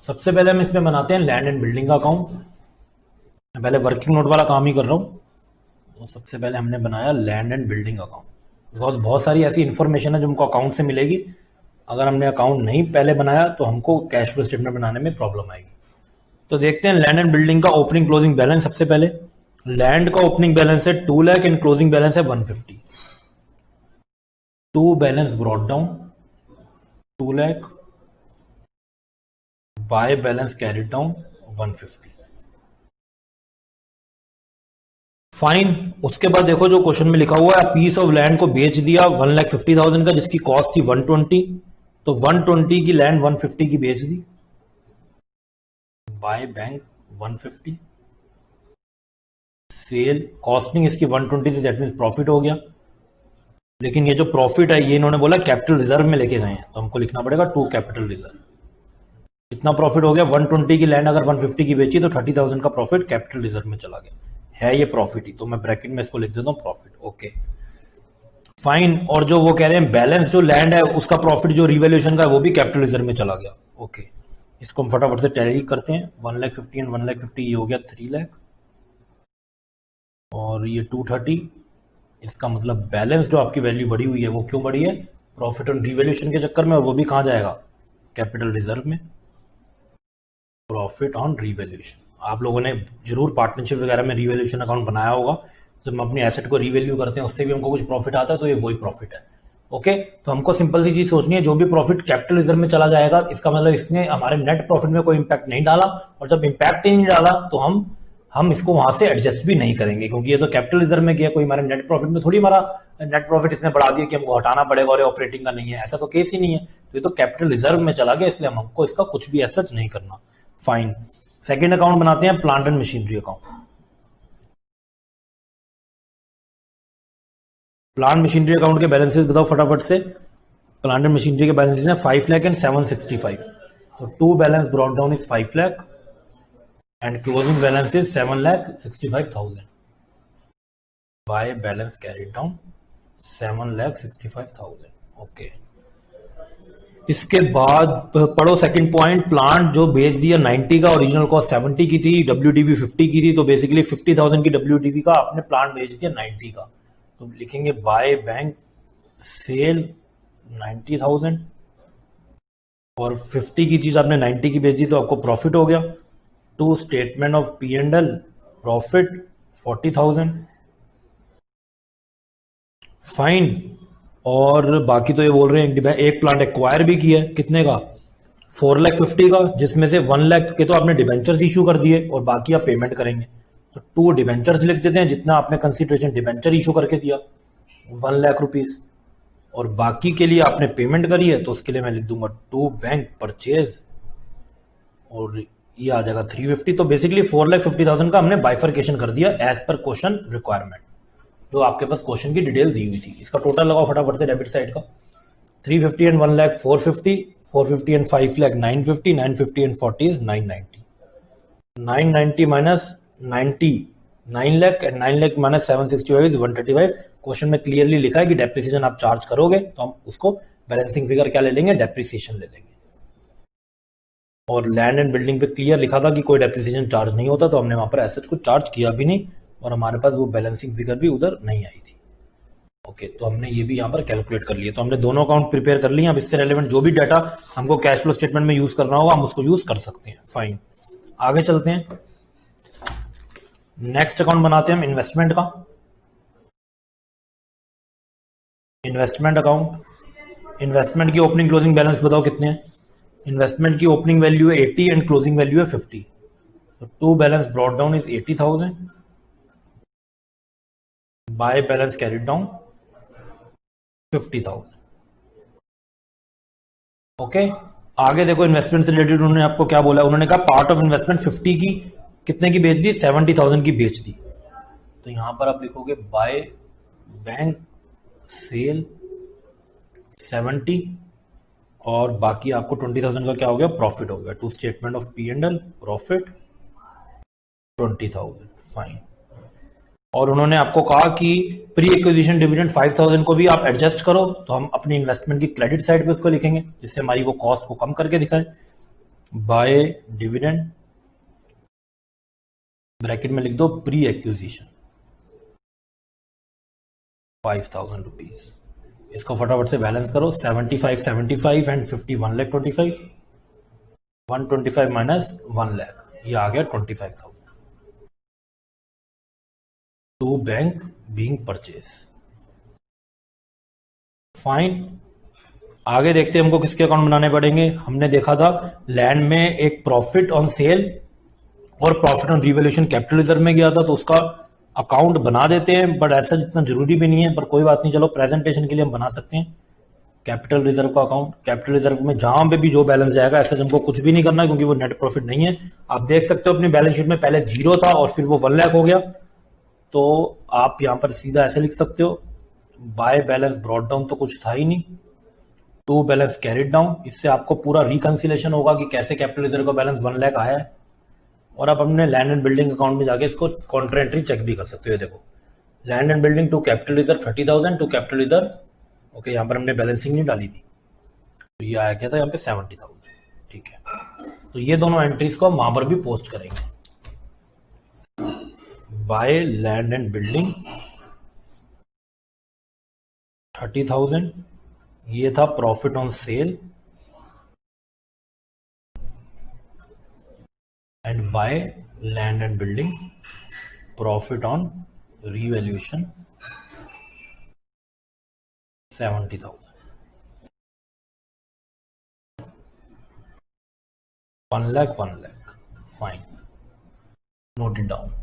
Speaker 1: सबसे पहले हम इसमें बनाते हैं लैंड एंड बिल्डिंग का अकाउंट। मैं पहले वर्किंग नोट वाला काम ही कर रहा हूं, तो सबसे पहले हमने बनाया land and building account, because बहुत सारी ऐसी इंफॉर्मेशन है जो हमको अकाउंट से मिलेगी, अगर हमने अकाउंट नहीं पहले बनाया तो हमको कैश फ्लो स्टेटमेंट बनाने में प्रॉब्लम आएगी। तो देखते हैं लैंड एंड बिल्डिंग का ओपनिंग क्लोजिंग बैलेंस। सबसे पहले लैंड का ओपनिंग बैलेंस है 2 लाख एंड क्लोजिंग बैलेंस है 150। To balance brought down 2 lakh by balance carried down 150। Fine. उसके बाद देखो जो क्वेश्चन में लिखा हुआ है, पीस ऑफ लैंड को बेच दिया 1,50,000 का जिसकी कॉस्ट थी 120, तो 120 की लैंड 150 की बेच दी, बाय बैंक 150, सेल कॉस्टिंग इसकी 120 थी, दैट मीन्स प्रॉफिट हो गया। लेकिन ये जो प्रॉफिट है ये इन्होंने बोला कैपिटल रिजर्व में लेके गए हैं, तो हमको लिखना पड़ेगा टू कैपिटल रिजर्व। कितना प्रॉफिट हो गया, 120 की लैंड अगर 150 की बेची तो 30,000 का प्रॉफिट कैपिटल रिजर्व में चला गया है, ये प्रॉफिट ही, तो मैं ब्रैकेट में इसको लिख देता हूँ प्रॉफिट। Okay fine. और जो वो कह रहे हैं बैलेंस जो लैंड है उसका प्रॉफिट जो रिवैल्यूएशन का है वो भी कैपिटल रिजर्व में चला गया। ओके, इसको हम फटाफट से टैली करते हैं। 1,50,000 एंड 1,50,000 ये हो गया 3 लाख, और ये 230, इसका मतलब बैलेंस जो आपकी वैल्यू बढ़ी हुई है वो क्यों बढ़ी है, प्रॉफिट ऑन रिवैल्यूएशन के चक्कर में, और वो भी कहाँ जाएगा, कैपिटल रिजर्व में। प्रॉफिट ऑन रिवैल्यूएशन, आप लोगों ने जरूर पार्टनरशिप वगैरह में रिवैल्यूएशन अकाउंट बनाया होगा, जब हम अपनी एसेट को रिवैल्यू करते हैं उससे भी हमको कुछ प्रॉफिट आता है, तो ये वही प्रॉफिट है। ओके, तो हमको सिंपल सी चीज सोचनी है, जो भी प्रॉफिट कैपिटल रिजर्व में चला जाएगा इसका मतलब इसने हमारे नेट प्रॉफिट में कोई इंपैक्ट नहीं डाला, और जब इंपैक्ट ही नहीं डाला तो हम इसको वहां से एडजस्ट भी नहीं करेंगे, क्योंकि ये तो कैपिटल रिजर्व में गया, कोई हमारे नेट प्रॉफिट में थोड़ी हमारा नेट प्रॉफिट इसने बढ़ा दिया कि हमको हटाना पड़ेगा और ऑपरेटिंग का नहीं है, ऐसा तो केस ही नहीं है। तो ये तो कैपिटल रिजर्व में चला गया, इसलिए हमको इसका कुछ भी एसेट नहीं करना। फाइन। सेकेंड अकाउंट बनाते हैं plant and machinery account. Plant machinery account के बैलेंसेस बताओ फटाफट से। प्लांट एंड मशीनरी के बैलेंसेस हैं 5 लाख एंड 765, तो to balance brought down is 5 lakh and closing balance is 7,65,000 by balance carried down 7,65,000। Okay, इसके बाद पढ़ो सेकंड पॉइंट, प्लांट जो बेच दिया 90 का, ओरिजिनल कॉस्ट 70 की थी, WDV 50 की थी, तो बेसिकली 50,000 की WDV का आपने प्लांट बेच दिया 90 का, तो लिखेंगे बाय बैंक सेल 90,000, और 50 की चीज आपने 90 की बेच दी तो आपको प्रॉफिट हो गया। To statement of P&L, profit 40,000, fine. और बाकी तो ये बोल रहे हैं एक प्लांट एक्वायर भी किया है, कितने का, 4,50,000 का, जिसमें से 1,00,000 के तो आपने डिबेंचर्स इशू कर दिए और बाकी आप पेमेंट करेंगे, तो 2 डिबेंचर्स लिख देते हैं, जितना आपने कंसिडरेशन डिबेंचर इशू करके दिया 1,00,000 रुपीज, और बाकी के लिए आपने पेमेंट करी है, तो उसके लिए मैं लिख दूंगा 2 बैंक परचेज, और ये आ जाएगा 350। तो बेसिकली 4,50,000 का हमने बाइफर्केशन कर दिया एज पर क्वेश्चन रिक्वायरमेंट, जो आपके पास क्वेश्चन की डिटेल दी हुई थी। इसका टोटल लगाओ फटाफट से डेबिट साइड का, 350 and 1,00,000 450, 450 and 5,00,000 950, 950 and 40 is 990, 990 minus 90 9,00,000 and 9,00,000 minus 765 is 135। Question में क्लियरली लिखा है कि डेप्रिसिएशन आप चार्ज करोगे तो हम उसको बैलेंसिंग फिगर क्या ले लेंगे, डेप्रिसिएशन ले लेंगे, और लैंड एंड बिल्डिंग पे क्लियर लिखा था कि कोई डेप्रिसिएशन चार्ज नहीं होता, तो हमने वहां पर एसेट्स को चार्ज किया भी नहीं, और हमारे पास वो बैलेंसिंग फिगर भी उधर नहीं आई थी। ओके, तो हमने ये भी यहाँ पर कैलकुलेट कर लिया, तो हमने दोनों अकाउंट प्रिपेयर कर लिए। अब इससे रेलेवेंट जो भी डाटा हमको कैश फ्लो स्टेटमेंट में यूज करना होगा हम उसको यूज कर सकते हैं। फाइन, आगे चलते हैं, नेक्स्ट अकाउंट बनाते हैं हम इन्वेस्टमेंट का। इन्वेस्टमेंट अकाउंट, इन्वेस्टमेंट की ओपनिंग क्लोजिंग बैलेंस बताओ कितने हैं। इन्वेस्टमेंट की ओपनिंग वैल्यू है 80 एंड क्लोजिंग वैल्यू है 50, तो to balance brought down is 80,000, by balance carried down 50,000। Okay, आगे देखो इन्वेस्टमेंट से रिलेटेड उन्होंने आपको क्या बोला, उन्होंने कहा पार्ट ऑफ इन्वेस्टमेंट 50 की कितने की बेच दी, 70,000 की बेच दी, तो यहां पर आप लिखोगे बाय बैंक सेल 70, और बाकी आपको 20,000 का क्या हो गया, प्रॉफिट हो गया। To statement of P&L, profit 20,000, fine. और उन्होंने आपको कहा कि प्री एक्विजिशन डिविडेंड 5,000 को भी आप एडजस्ट करो, तो हम अपनी इन्वेस्टमेंट की क्रेडिट साइड पे उसको लिखेंगे, जिससे हमारी वो कॉस्ट को कम करके दिखाए। बाय डिविडेंड ब्रैकेट में लिख दो प्री एक्विजिशन 5,000 रुपीज। इसको फटाफट से बैलेंस करो, 75 एंड 50 1,25,000, 125 माइनस 1,00,000, ये आ गया 25,000। To bank being purchase, fine. आगे देखते हैं हमको किसके अकाउंट बनाने पड़ेंगे। हमने देखा था लैंड में एक प्रॉफिट ऑन सेल और profit on revaluation capital reserve में गया था, तो उसका अकाउंट बना देते हैं, बट ऐसा जितना जरूरी भी नहीं है, पर कोई बात नहीं, चलो प्रेजेंटेशन के लिए हम बना सकते हैं। कैपिटल रिजर्व का अकाउंट, कैपिटल रिजर्व में जहां पे भी जो बैलेंस जाएगा ऐसा हमको कुछ भी नहीं करना है, क्योंकि वो नेट प्रॉफिट नहीं है। आप देख सकते हो अपनी बैलेंस शीट में पहले 0 था और फिर वो 1,00,000 हो गया, तो आप यहां पर सीधा ऐसे लिख सकते हो, बाय बैलेंस ब्रॉट डाउन तो कुछ था ही नहीं, टू बैलेंस कैरिड डाउन। इससे आपको पूरा रिकंसिलेशन होगा कि कैसे कैपिटल रिजर्व का बैलेंस 1,00,000 आया है, और आप अपने लैंड एंड बिल्डिंग अकाउंट में जाके इसको कॉन्ट्रा एंट्री चेक भी कर सकते हो। देखो land and building to capital reserve 30,000, to capital reserve, okay, यहाँ पर हमने बैलेंसिंग नहीं डाली थी, तो ये आया क्या था यहाँ पे 70,000, ठीक है। तो ये दोनों एंट्रीज को हम वहां पर भी पोस्ट करेंगे। बाय लैंड एंड बिल्डिंग 30,000, ये था profit on sale, and by land and building profit on revaluation 70,000, 1,00,000, fine, note it down.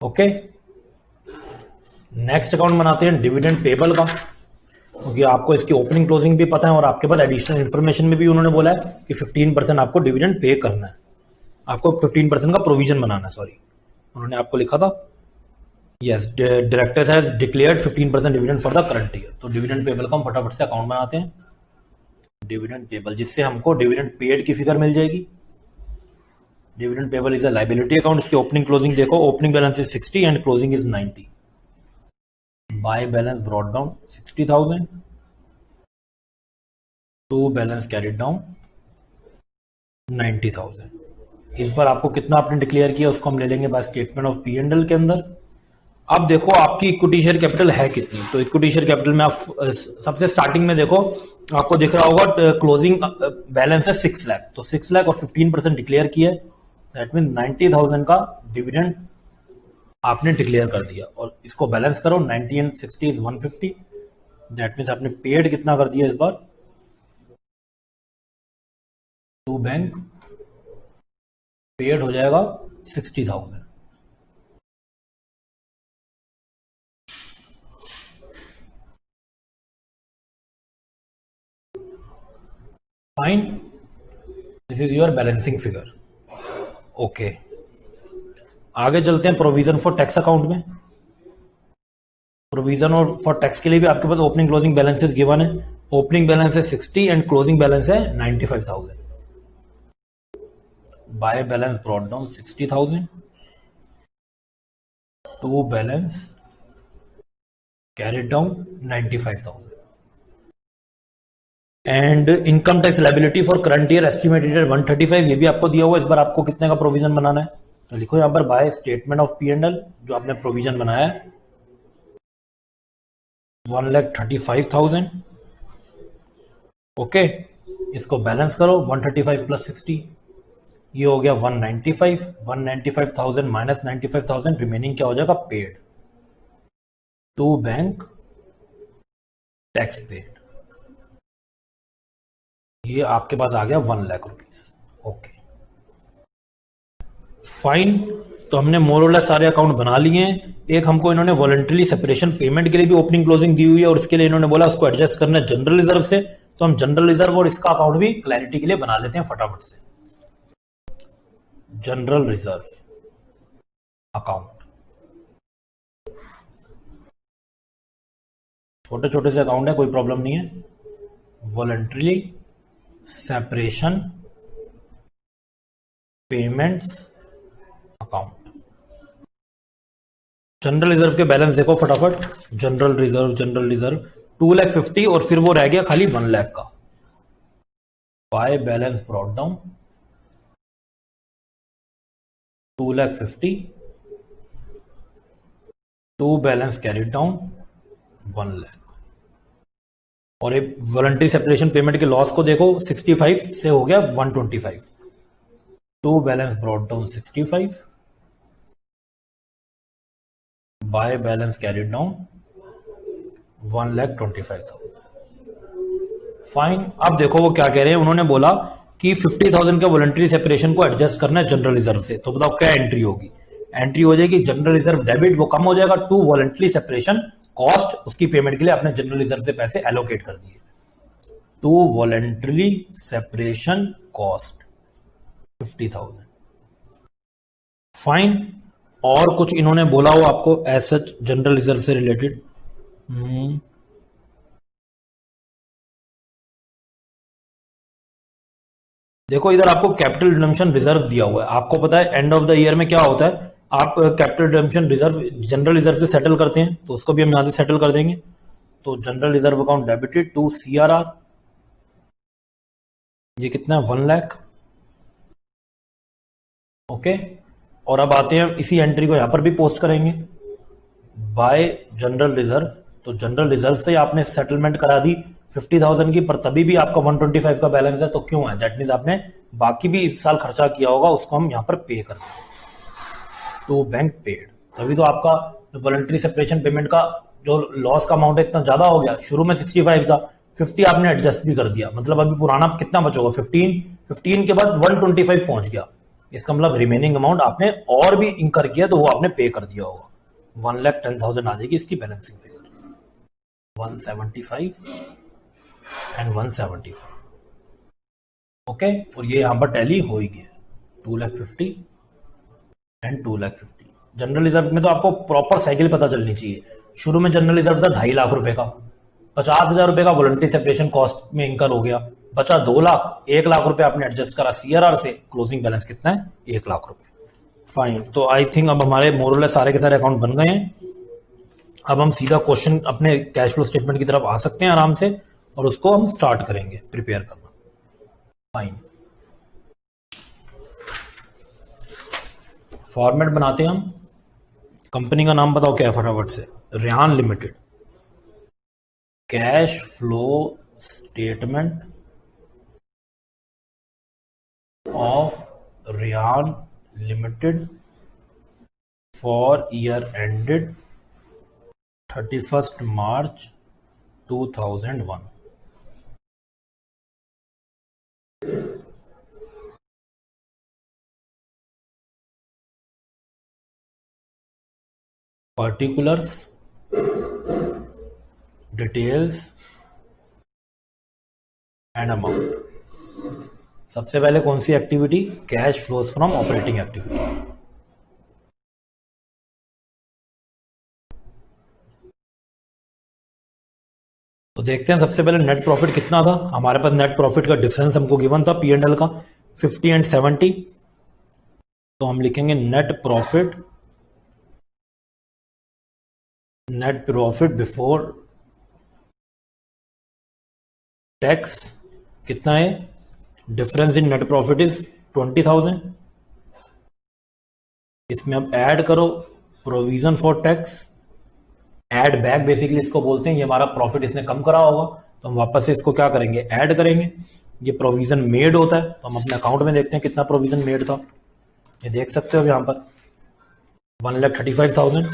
Speaker 1: Okay, next account बनाते हैं डिविडेंड पेबल का, क्योंकि आपको इसकी ओपनिंग क्लोजिंग भी पता है और आपके पास एडिशनल इन्फॉर्मेशन में भी उन्होंने बोला है कि 15% आपको डिविडेंड पे करना है, आपको 15% का प्रोविजन बनाना है, सॉरी उन्होंने आपको लिखा था, yes, directors has declared 15% dividend for the current year. तो डिविडेंड पेबल का हम फटाफट से अकाउंट बनाते हैं, डिविडेंड पेबल, जिससे हमको डिविडेंड पेड की फिगर मिल जाएगी, dividend payable is a liability account. इसकी ओपनिंग क्लोजिंग देखो, opening balance is 60 and closing is 90। By balance brought down 60,000 to balance carried down 90,000। इस बार आपको कितना आपने डिक्लेयर किया उसको हम ले लेंगे by statement of P and L के अंदर। अब देखो आपकी इक्विटी शेयर कैपिटल है कितनी। तो इक्विटी शेयर कैपिटल में आप सबसे स्टार्टिंग में देखो, आपको दिख रहा होगा क्लोजिंग बैलेंस है 6 लाख। तो 6 लाख और 15% डिक्लेयर किया है, दैट मीन 90,000 का डिविडेंड आपने डिक्लेयर कर दिया। और इसको बैलेंस करो, 90 एंड 60 इज 150, दैट मीन्स आपने पेड कितना कर दिया इस बार टू बैंक, पेड हो जाएगा 60,000। Fine, this is your balancing figure. Okay, आगे चलते हैं प्रोविजन फॉर टैक्स अकाउंट में। प्रोविजन और फॉर टैक्स के लिए भी आपके पास ओपनिंग क्लोजिंग बैलेंसेस गिवन है। ओपनिंग बैलेंस है 60 एंड क्लोजिंग बैलेंस है 95,000। By balance brought down 60,000 to balance carried down 95,000। And income tax liability for current year estimated 135, ये भी आपको दिया हुआ। इस बार आपको कितने का प्रोविजन बनाना है, तो लिखो यहां पर by statement of P and L जो आपने प्रोविजन बनाया है 1,35,000। ओके, इसको बैलेंस करो, 135 प्लस 60 ये हो गया 195। 195,000 माइनस 95,000, रिमेनिंग क्या हो जाएगा paid to bank tax paid. ये आपके पास आ गया 1 लाख रुपीज। ओके फाइन, तो हमने मोरलेस सारे अकाउंट बना लिए हैं। एक हमको इन्होंने वॉलंटरी सेपरेशन पेमेंट के लिए भी ओपनिंग क्लोजिंग दी हुई है और इसके लिए इन्होंने बोला उसको एडजस्ट करना है जनरल रिजर्व से। तो हम जनरल रिजर्व और इसका अकाउंट भी क्लैरिटी के लिए बना लेते हैं फटाफट से। जनरल रिजर्व अकाउंट, छोटे छोटे से अकाउंट है, कोई प्रॉब्लम नहीं है। Voluntary separation payments account. General reserve के बैलेंस देखो फटाफट, जनरल रिजर्व 2,50,000 और फिर वो रह गया खाली 1 लाख का। By balance brought down 2,50,000 to balance carried down 1 lakh. और एक वॉलंटरी सेपरेशन पेमेंट के लॉस को देखो, 65 से हो गया 125 to balance brought down 65 by balance carried down 1,25,000। Fine, अब देखो वो क्या कह रहे हैं। उन्होंने बोला कि 50,000 का वॉलंटरी सेपरेशन को एडजस्ट करना है जनरल रिजर्व से। तो बताओ क्या एंट्री होगी। एंट्री हो जाएगी जनरल रिजर्व डेबिट, वो कम हो जाएगा टू वॉलंटरी सेपरेशन कॉस्ट, उसकी पेमेंट के लिए आपने जनरल रिजर्व से पैसे एलोकेट कर दिए। To voluntary separation cost 50,000। Fine, और कुछ इन्होंने बोला हो आपको एज सच जनरल रिजर्व से रिलेटेड। देखो इधर आपको कैपिटल रिडम्पशन रिजर्व दिया हुआ है। आपको पता है एंड ऑफ द ईयर में क्या होता है, आप capital redemption reserve general reserve से सेटल करते हैं, तो उसको भी हम यहां से सेटल कर देंगे। तो general reserve account debited to CRR, ये कितना है 1 लाख। ओके, और अब आते हैं इसी एंट्री को यहां पर भी पोस्ट करेंगे बाय जनरल रिजर्व। तो जनरल रिजर्व से आपने सेटलमेंट करा दी 50,000 की, पर तभी भी आपका 125 का बैलेंस है। तो क्यों है, दैट मीन्स आपने बाकी भी इस साल खर्चा किया होगा, उसको हम यहां पर पे कर देंगे टू बैंक पेड। तभी तो आपका वॉलंटरी सेपरेशन पेमेंट का जो लॉस का अमाउंट है इतना ज्यादा हो गया। शुरू में 65 था, 50 आपने एडजस्ट भी कर दिया, मतलब अभी पुराना कितना बचा होगा 15 के बाद 125 पहुंच गया। इसका मतलब रिमेनिंग अमाउंट आपने और भी इंकर किया, तो वो आपने पे कर दिया होगा। 1,10,000 आ जाएगी इसकी बैलेंसिंग फिगर, 175 एंड 175। ओके, और ये यहां पर टैली हो ही गया 2,50,000 एंड 2,50,000। जनरल रिजर्व में तो आपको प्रॉपर साइकिल पता चलनी चाहिए। शुरू में जनरल रिजर्व था 2.5 लाख रुपए का, 50,000 रुपए का वॉलंटरी सेपरेशन कॉस्ट में इंकर हो गया, बचा 2 लाख, 1 लाख रुपए आपने एडजस्ट करा सीआरआर से, क्लोजिंग बैलेंस कितना है 1 लाख रुपए। फाइन, तो आई थिंक अब हमारे मोरलेस सारे के सारे अकाउंट बन गए हैं। अब हम सीधा क्वेश्चन अपने कैश फ्लो स्टेटमेंट की तरफ आ सकते हैं आराम से, और उसको हम स्टार्ट करेंगे प्रिपेयर करना। फाइन, फॉर्मेट बनाते हैं हम। कंपनी का नाम बताओ क्या है फटाफट से, Rehan limited. Cash flow statement of Rehan limited for year ended 31st March 2001। particulars, details and amount। सबसे पहले कौन सी activity, cash flows from operating activity. तो देखते हैं सबसे पहले नेट प्रॉफिट कितना था। हमारे पास नेट प्रॉफिट का डिफरेंस हमको गिवन था पी एंड एल का 50 एंड 70। तो हम लिखेंगे नेट प्रॉफिट बिफोर टैक्स कितना है, difference in net profit is 20,000। इसमें अब ऐड करो provision for tax, add back basically इसको बोलते हैं। ये हमारा प्रॉफिट इसने कम करा होगा, तो हम वापस से इसको क्या करेंगे, ऐड करेंगे। ये प्रोविजन मेड होता है, तो हम अपने अकाउंट में देखते हैं कितना प्रोविजन मेड था। ये देख सकते हो यहाँ पर 1,35,000।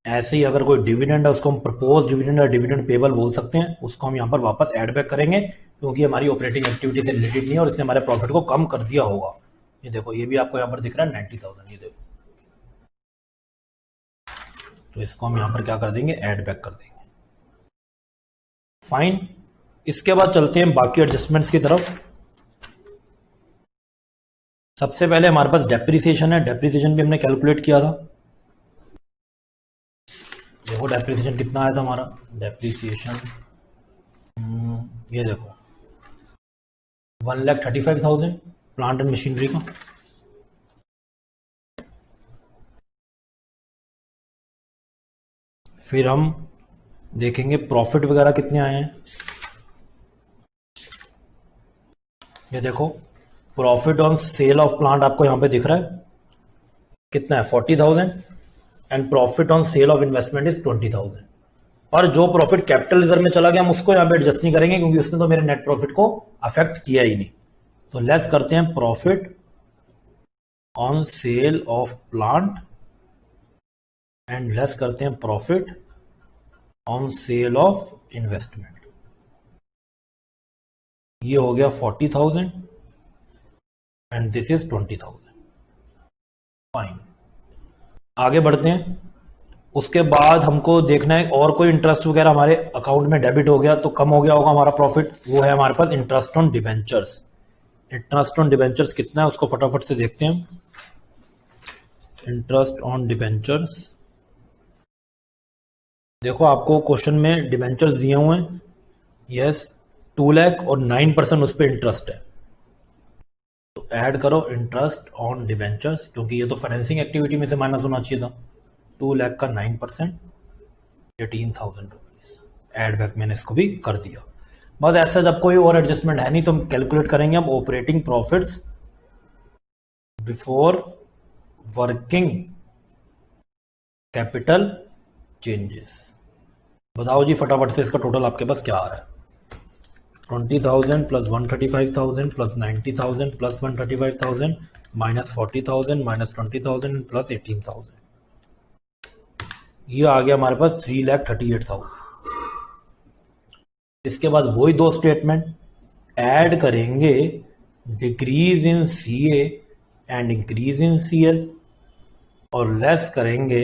Speaker 1: ऐसे ही अगर कोई डिविडेंड है उसको हम प्रपोज डिविडेंड या डिविडेंड पेबल बोल सकते हैं, उसको हम यहाँ पर वापस ऐड बैक करेंगे, क्योंकि हमारी ऑपरेटिंग एक्टिविटी से रिलेटेड नहीं है और इसने हमारे प्रॉफिट को कम कर दिया होगा। ये देखो, ये भी आपको यहाँ पर दिख रहा है 90,000, ये देखो। तो इसको हम यहाँ पर क्या कर देंगे, ऐड बैक कर देंगे। फाइन, इसके बाद चलते हैं बाकी एडजस्टमेंट्स की तरफ। सबसे पहले हमारे पास डेप्रिसिएशन है। डेप्रिसिएशन भी हमने कैलकुलेट किया था। देखो डेप्रिसिएशन कितना आया था हमारा, डेप्रिसिएशन ये देखो 1,35,000 प्लांट एंड मशीनरी का। फिर हम देखेंगे प्रॉफिट वगैरह कितने आए हैं। ये देखो profit on sale of plant आपको यहां पे दिख रहा है कितना है 40,000, and profit on sale of investment is 20,000। और जो प्रॉफिट कैपिटल रिजर्व में चला गया हम उसको यहां पे एडजस्ट नहीं करेंगे, क्योंकि उसने तो मेरे नेट प्रॉफिट को अफेक्ट किया ही नहीं। तो लेस करते हैं profit on sale of plant and less करते हैं profit on sale of investment. ये हो गया 40,000 एंड दिस इज 20,000। फाइन, आगे बढ़ते हैं। उसके बाद हमको देखना है और कोई इंटरेस्ट वगैरह हमारे अकाउंट में डेबिट हो गया तो कम हो गया होगा हमारा प्रॉफिट, वो है हमारे पास interest on debentures. Interest on debentures कितना है उसको फटाफट से देखते हैं। इंटरेस्ट ऑन डिबेंचर्स, देखो आपको क्वेश्चन में डिबेंचर्स दिए हुए हैं, यस 2 लाख और 9% उस पर इंटरेस्ट है। तो ऐड करो इंटरेस्ट ऑन डिबेंचर्स, क्योंकि ये तो फाइनेंसिंग एक्टिविटी में से माइनस होना चाहिए था। 2 लाख का 9% 18,000 रुपीज। ऐड बैक मैंने इसको भी कर दिया। बस ऐसा जब कोई और एडजस्टमेंट है नहीं तो हम कैलकुलेट करेंगे अब operating profits before working capital changes. बताओ जी फटाफट से इसका टोटल आपके पास क्या आ रहा है। 20,000 plus 135,000 plus 90,000 plus 135,000 minus 40,000 minus 20,000 plus 18,000। ये आ गया हमारे पास 3,38,000। इसके बाद वही दो स्टेटमेंट ऐड करेंगे, decrease in CA and increase in CL, और लेस करेंगे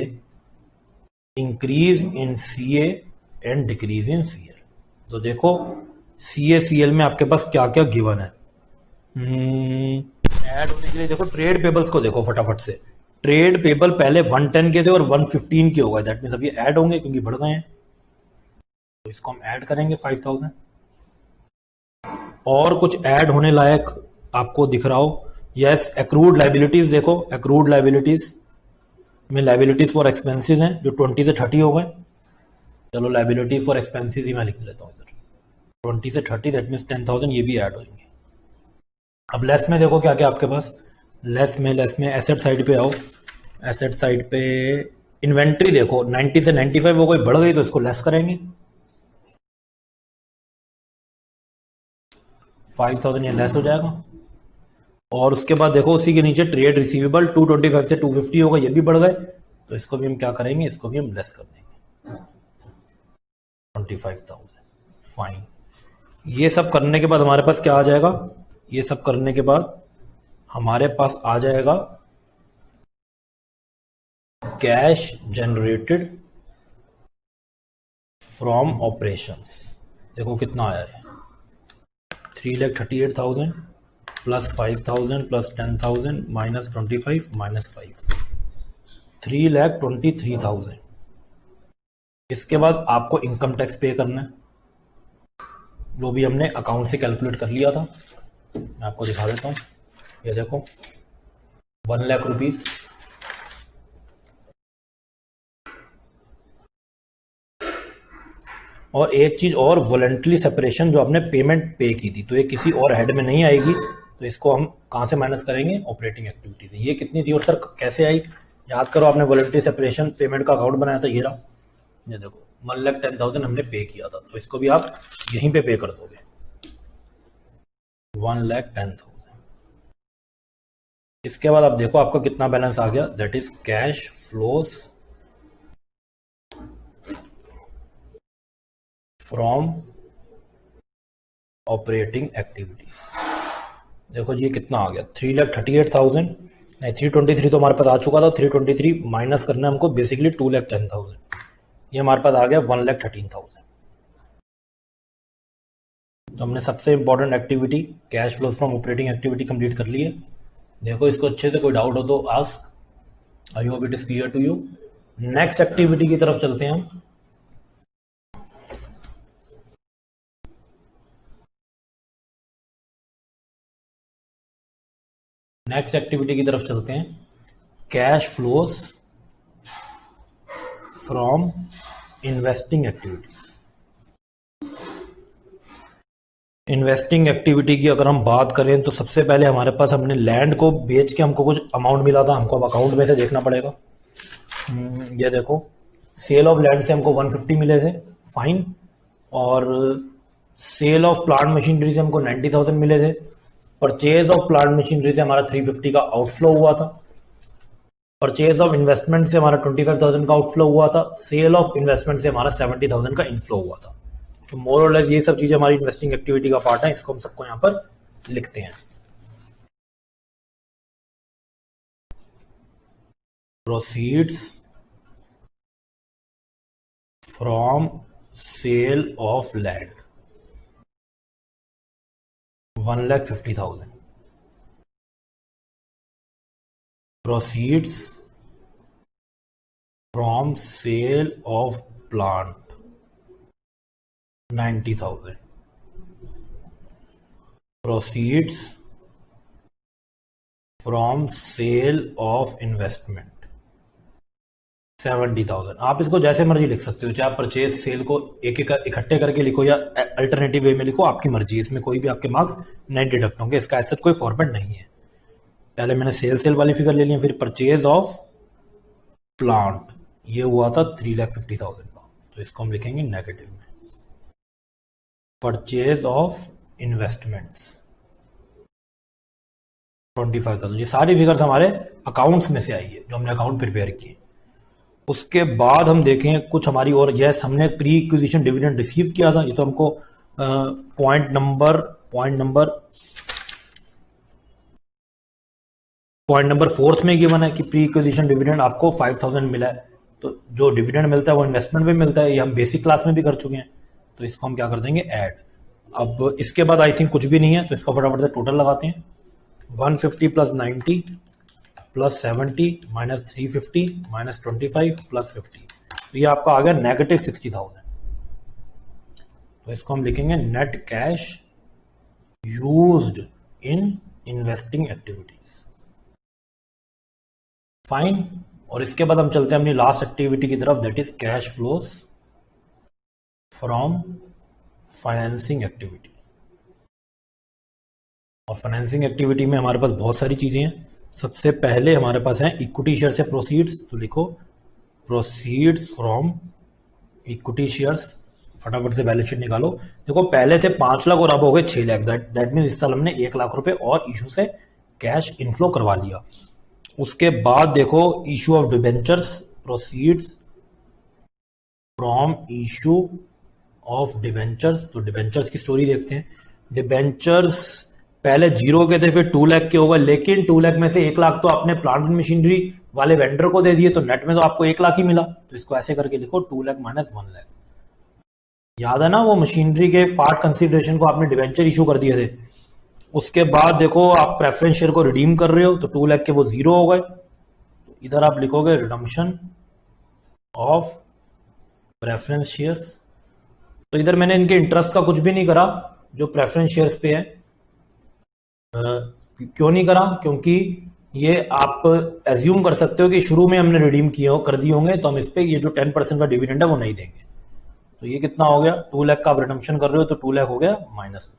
Speaker 1: increase in CA and decrease in CL. तो देखो सीए सीएल में आपके पास क्या क्या गिवन है। ऐड होने के लिए देखो ट्रेड पेबल्स को देखो फटाफट से। ट्रेड पेबल पहले 110 के थे और 115 के हो गए, दैट मीन्स अब ये ऐड होंगे क्योंकि बढ़ गए हैं, तो इसको हम ऐड करेंगे 5000। और कुछ ऐड होने लायक आपको दिख रहा हो? यस, एक्रूड लाइबिलिटीज देखो, एक्रूड लाइबिलिटीज में लाइबिलिटीज फॉर एक्सपेंसेस हैं जो 20 से 30 हो गए। चलो लाइबिलिटी फॉर एक्सपेंसेस ही मैं लिख लेता हूँ इधर, 20 से 30, दैट मीन्स 10,000 ये भी ऐड होंगे। अब लेस में देखो क्या क्या आपके पास, लेस में एसेट साइड पे आओ, एसेट साइड पे इन्वेंट्री देखो 90 से 95 वो कोई बढ़ गई तो इसको लेस करेंगे, 5000 ये लेस हो जाएगा। और उसके बाद देखो उसी के नीचे ट्रेड रिसीवेबल 225 से 250 होगा, ये भी बढ़ गए, तो इसको भी हम क्या करेंगे, इसको भी हम लेस कर देंगे 25,000। फाइन, ये सब करने के बाद हमारे पास क्या आ जाएगा, ये सब करने के बाद हमारे पास आ जाएगा कैश जनरेटेड फ्रॉम ऑपरेशंस। देखो कितना आया है, 3,38,000 प्लस 5,000 प्लस 10,000 माइनस 25 माइनस 5, 3,23,000। इसके बाद आपको इनकम टैक्स पे करना है, जो भी हमने अकाउंट से कैलकुलेट कर लिया था, मैं आपको दिखा देता हूँ। ये देखो 1 लाख रुपीज, और एक चीज और, वॉलंटरी सेपरेशन जो आपने पेमेंट पे की थी, तो ये किसी और हेड में नहीं आएगी, तो इसको हम कहाँ से माइनस करेंगे, ऑपरेटिंग एक्टिविटी से। ये कितनी थी और सर कैसे आई, याद करो, आपने वॉलंटरी सेपरेशन पेमेंट का अकाउंट बनाया था, ये रहा, ये देखो 1,10,000 हमने पे किया था, तो इसको भी आप यहीं पे कर दोगे 1,10,000। इसके बाद आप देखो आपका कितना बैलेंस आ गया, that is cash flows from operating activities. देखो जी कितना आ गया, 3,38,000, नहीं 323 तो हमारे पास आ चुका था, 323 माइनस करना है हमको, बेसिकली 2,10,000, ये हमारे पास आ गया 1,13,000। तो हमने सबसे important activity cash flow from operating activity complete कर ली है। देखो इसको अच्छे से, कोई डाउट हो तो ask, I hope it is clear to you. Next activity की तरफ चलते हैं हम। नेक्स्ट एक्टिविटी की तरफ चलते हैं, cash flows from investing activities. Investing activity की अगर हम बात करें तो सबसे पहले हमारे पास, हमने लैंड को बेच के हमको कुछ अमाउंट मिला था, हमको अब अकाउंट में से देखना पड़ेगा। ये देखो सेल ऑफ लैंड से हमको 150 मिले थे, फाइन, और सेल ऑफ प्लांट मशीनरी से हमको 90,000 मिले थे, परचेज ऑफ प्लांट मशीनरी से हमारा 350 का आउटफ्लो हुआ था, परचेज ऑफ इन्वेस्टमेंट से हमारा 25,000 का आउटफ्लो हुआ था, सेल ऑफ इन्वेस्टमेंट से हमारा 70,000 का इनफ्लो हुआ था। तो मोर और लेस ये सब चीजें हमारी इन्वेस्टिंग एक्टिविटी का पार्ट है, इसको हम सबको यहां पर लिखते हैं। Proceeds from sale of land 1,50,000, proceeds from sale of plant 90,000, proceeds from sale of investment 70,000। आप इसको जैसे मर्जी लिख सकते हो, चाहे परचेज सेल को एक एक इकट्ठे करके लिखो या अल्टरनेटिव वे में लिखो, आपकी मर्जी, इसमें कोई भी आपके मार्क्स नहीं डिडक्ट होंगे, इसका ऐसा कोई फॉर्मेट नहीं है। पहले मैंने सेल वाली फिगर ले ली, फिर परचेज ऑफ प्लांट ये हुआ था 3,50,000 का, तो इसको हम लिखेंगे नेगेटिव में। परचेज ऑफ इन्वेस्टमेंट्स 25,000, ये सारी फिगर्स हमारे अकाउंट्स में से आई है जो हमने अकाउंट प्रिपेयर किए। उसके बाद हम देखें कुछ हमारी, और यस हमने प्री एक्विजिशन डिविडेंड रिसीव किया था, ये तो हमको पॉइंट नंबर 4 में गिवन है कि प्री एक्विजिशन डिविडेंड आपको 5,000 मिला है, तो जो डिविडेंड मिलता है वो इन्वेस्टमेंट में मिलता है, ये हम बेसिक क्लास में भी कर चुके हैं, तो इसको हम क्या कर देंगे ऐड। अब इसके बाद आई थिंक कुछ भी नहीं है, तो इसको फटाफट से टोटल लगाते हैं, 150 plus 90 plus 70 minus 350 minus 25 plus 50, तो ये आपका आ गया नेगेटिव 60,000। तो इसको हम लिखेंगे net cash used in investing activities. Fine. और इसके बाद हम चलते हैं अपनी लास्ट एक्टिविटी की तरफ, that is cash flows from financing activity. और फाइनेंसिंग एक्टिविटी में हमारे पास बहुत सारी चीजें हैं। सबसे पहले हमारे पास है इक्विटी शेयर से प्रोसीड्स, तो लिखो प्रोसीड्स फ्रॉम इक्विटी शेयर्स। फटाफट से बैलेंस शीट निकालो। देखो पहले थे 5 लाख और अब हो गए 6 लाख। दैट मीन इस साल हमने 1 लाख रुपए और इशू से कैश इनफ्लो करवा लिया। उसके बाद देखो issue of debentures, proceeds from issue of debentures. तो डिबेंचर्स की स्टोरी देखते हैं। डिबेंचर्स पहले 0 के थे, फिर 2 लाख के हो गए, लेकिन 2 लाख में से 1 लाख तो आपने प्लांट एंड मशीनरी वाले वेंडर को दे दिए, तो नेट में तो आपको 1 लाख ही मिला। तो इसको ऐसे करके लिखो 2 लाख माइनस 1 लाख। याद है ना वो मशीनरी के पार्ट कंसिडरेशन को आपने डिबेंचर इशू कर दिए थे। उसके बाद देखो आप प्रेफरेंस शेयर को रिडीम कर रहे हो, तो 2 लाख के वो 0 हो गए। तो इधर आप लिखोगे रिडम्पशन ऑफ प्रेफरेंस शेयर्स। तो इधर मैंने इनके इंटरेस्ट का कुछ भी नहीं करा जो प्रेफरेंस शेयर्स पे है। क्यों नहीं करा? क्योंकि ये आप एज्यूम कर सकते हो कि शुरू में हमने रिडीम किए कर दिए होंगे, तो हम इस पे ये जो 10% का डिविडेंड है वो नहीं देंगे। तो ये कितना हो गया? 2 लाख का आप रिडम्पशन कर रहे हो तो 2 लाख हो गया माइनस में।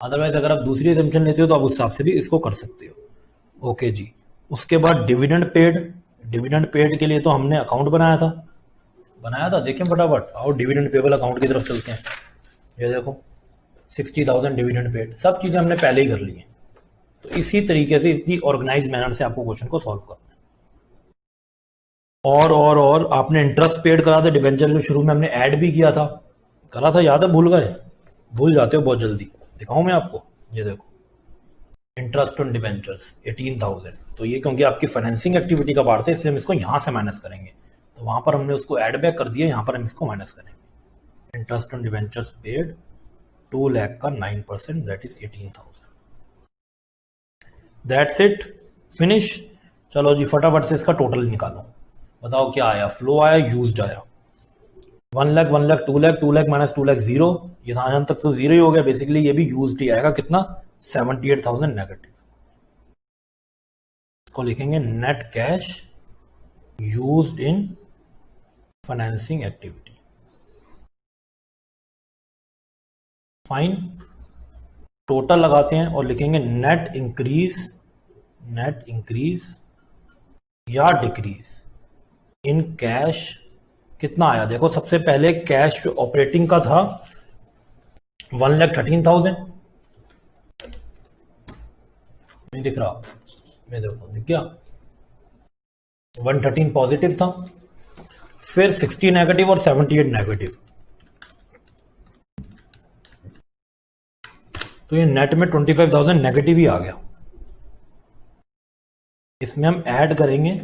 Speaker 1: अदरवाइज अगर आप दूसरी एजम्पशन लेते हो तो आप उस हिसाब से भी इसको कर सकते हो। ओके जी। उसके बाद डिविडेंड पेड। डिविडेंड पेड के लिए तो हमने अकाउंट बनाया था। देखें फटाफट, आओ डिविडेंड पेबल अकाउंट की तरफ चलते हैं। ये देखो 60,000 डिविडेंड पेड, सब चीजें हमने पहले ही कर ली हैं। तो इसी तरीके से इतनी ऑर्गेनाइज मैनर से आपको क्वेश्चन को सॉल्व करना है। और आपने इंटरेस्ट पेड करा था डिबेंचर, जो शुरू में हमने ऐड भी किया था, करा था, याद है? भूल गए? भूल जाते हो बहुत जल्दी। दिखाऊं मैं आपको? ये देखो इंटरेस्ट ऑन डिबेंचर्स 18,000। तो ये क्योंकि आपकी फाइनेंसिंग एक्टिविटी का पार्ट है, इसलिए हम इसको यहां से माइनस करेंगे। तो वहां पर हमने उसको ऐड बैक कर दिया, यहां पर हम इसको माइनस करेंगे। Interest on debentures paid 2 lakh का 9%, that is 18,000। That's it, finish. चलो जी फटाफट से इसका टोटल निकालो। बताओ क्या आया? फ्लो आया, यूज्ड आया 1 लाख 1 लाख 2 लाख 2 लाख माइनस 2 लाख 0। यहां तक तो 0 ही हो गया। बेसिकली ये भी यूज्ड ही आएगा। कितना? 78,000 नेगेटिव। इसको लिखेंगे net cash used in financing activity. Fine. Total लगाते हैं और लिखेंगे नेट इंक्रीज या डिक्रीज इन कैश। कितना आया? देखो सबसे पहले कैश ऑपरेटिंग का था 1,13,000। नहीं दिख रहा? मैं देखो दिख गया। 113 पॉजिटिव था, फिर 60 नेगेटिव और 78 नेगेटिव। तो ये नेट में 25,000 नेगेटिव ही आ गया। इसमें हम ऐड करेंगे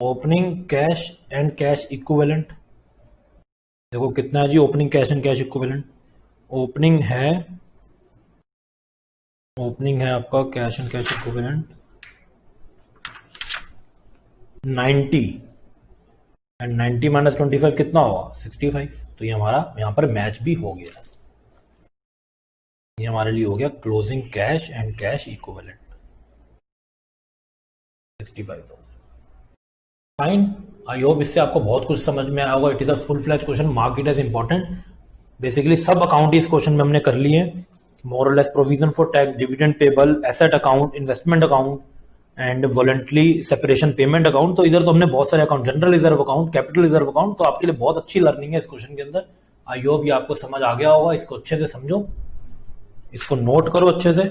Speaker 1: opening cash and cash equivalent. देखो कितना है जी opening cash and cash equivalent? Opening है आपका cash and cash equivalent 90, and 90 minus 25 कितना होगा? 65। तो ये हमारा यहां पर मैच भी हो गया। ये हमारे लिए हो गया closing cash and cash equivalent 65,000। Fine. I hope इससे आपको बहुत कुछ समझ में आया होगा। It is a full flagged question, mark it as important. Basically सब अकाउंट इस क्वेश्चन में हमने कर लिए हैं। मोर और less provision for tax, dividend payable, asset account, investment account and voluntary separation payment account. तो इधर तो हमने बहुत सारे account, general reserve account, capital reserve account. तो आपके लिए बहुत अच्छी लर्निंग है इस क्वेश्चन के अंदर। आई होप ये आपको समझ आ गया होगा। इसको अच्छे से समझो, इसको नोट करो अच्छे से।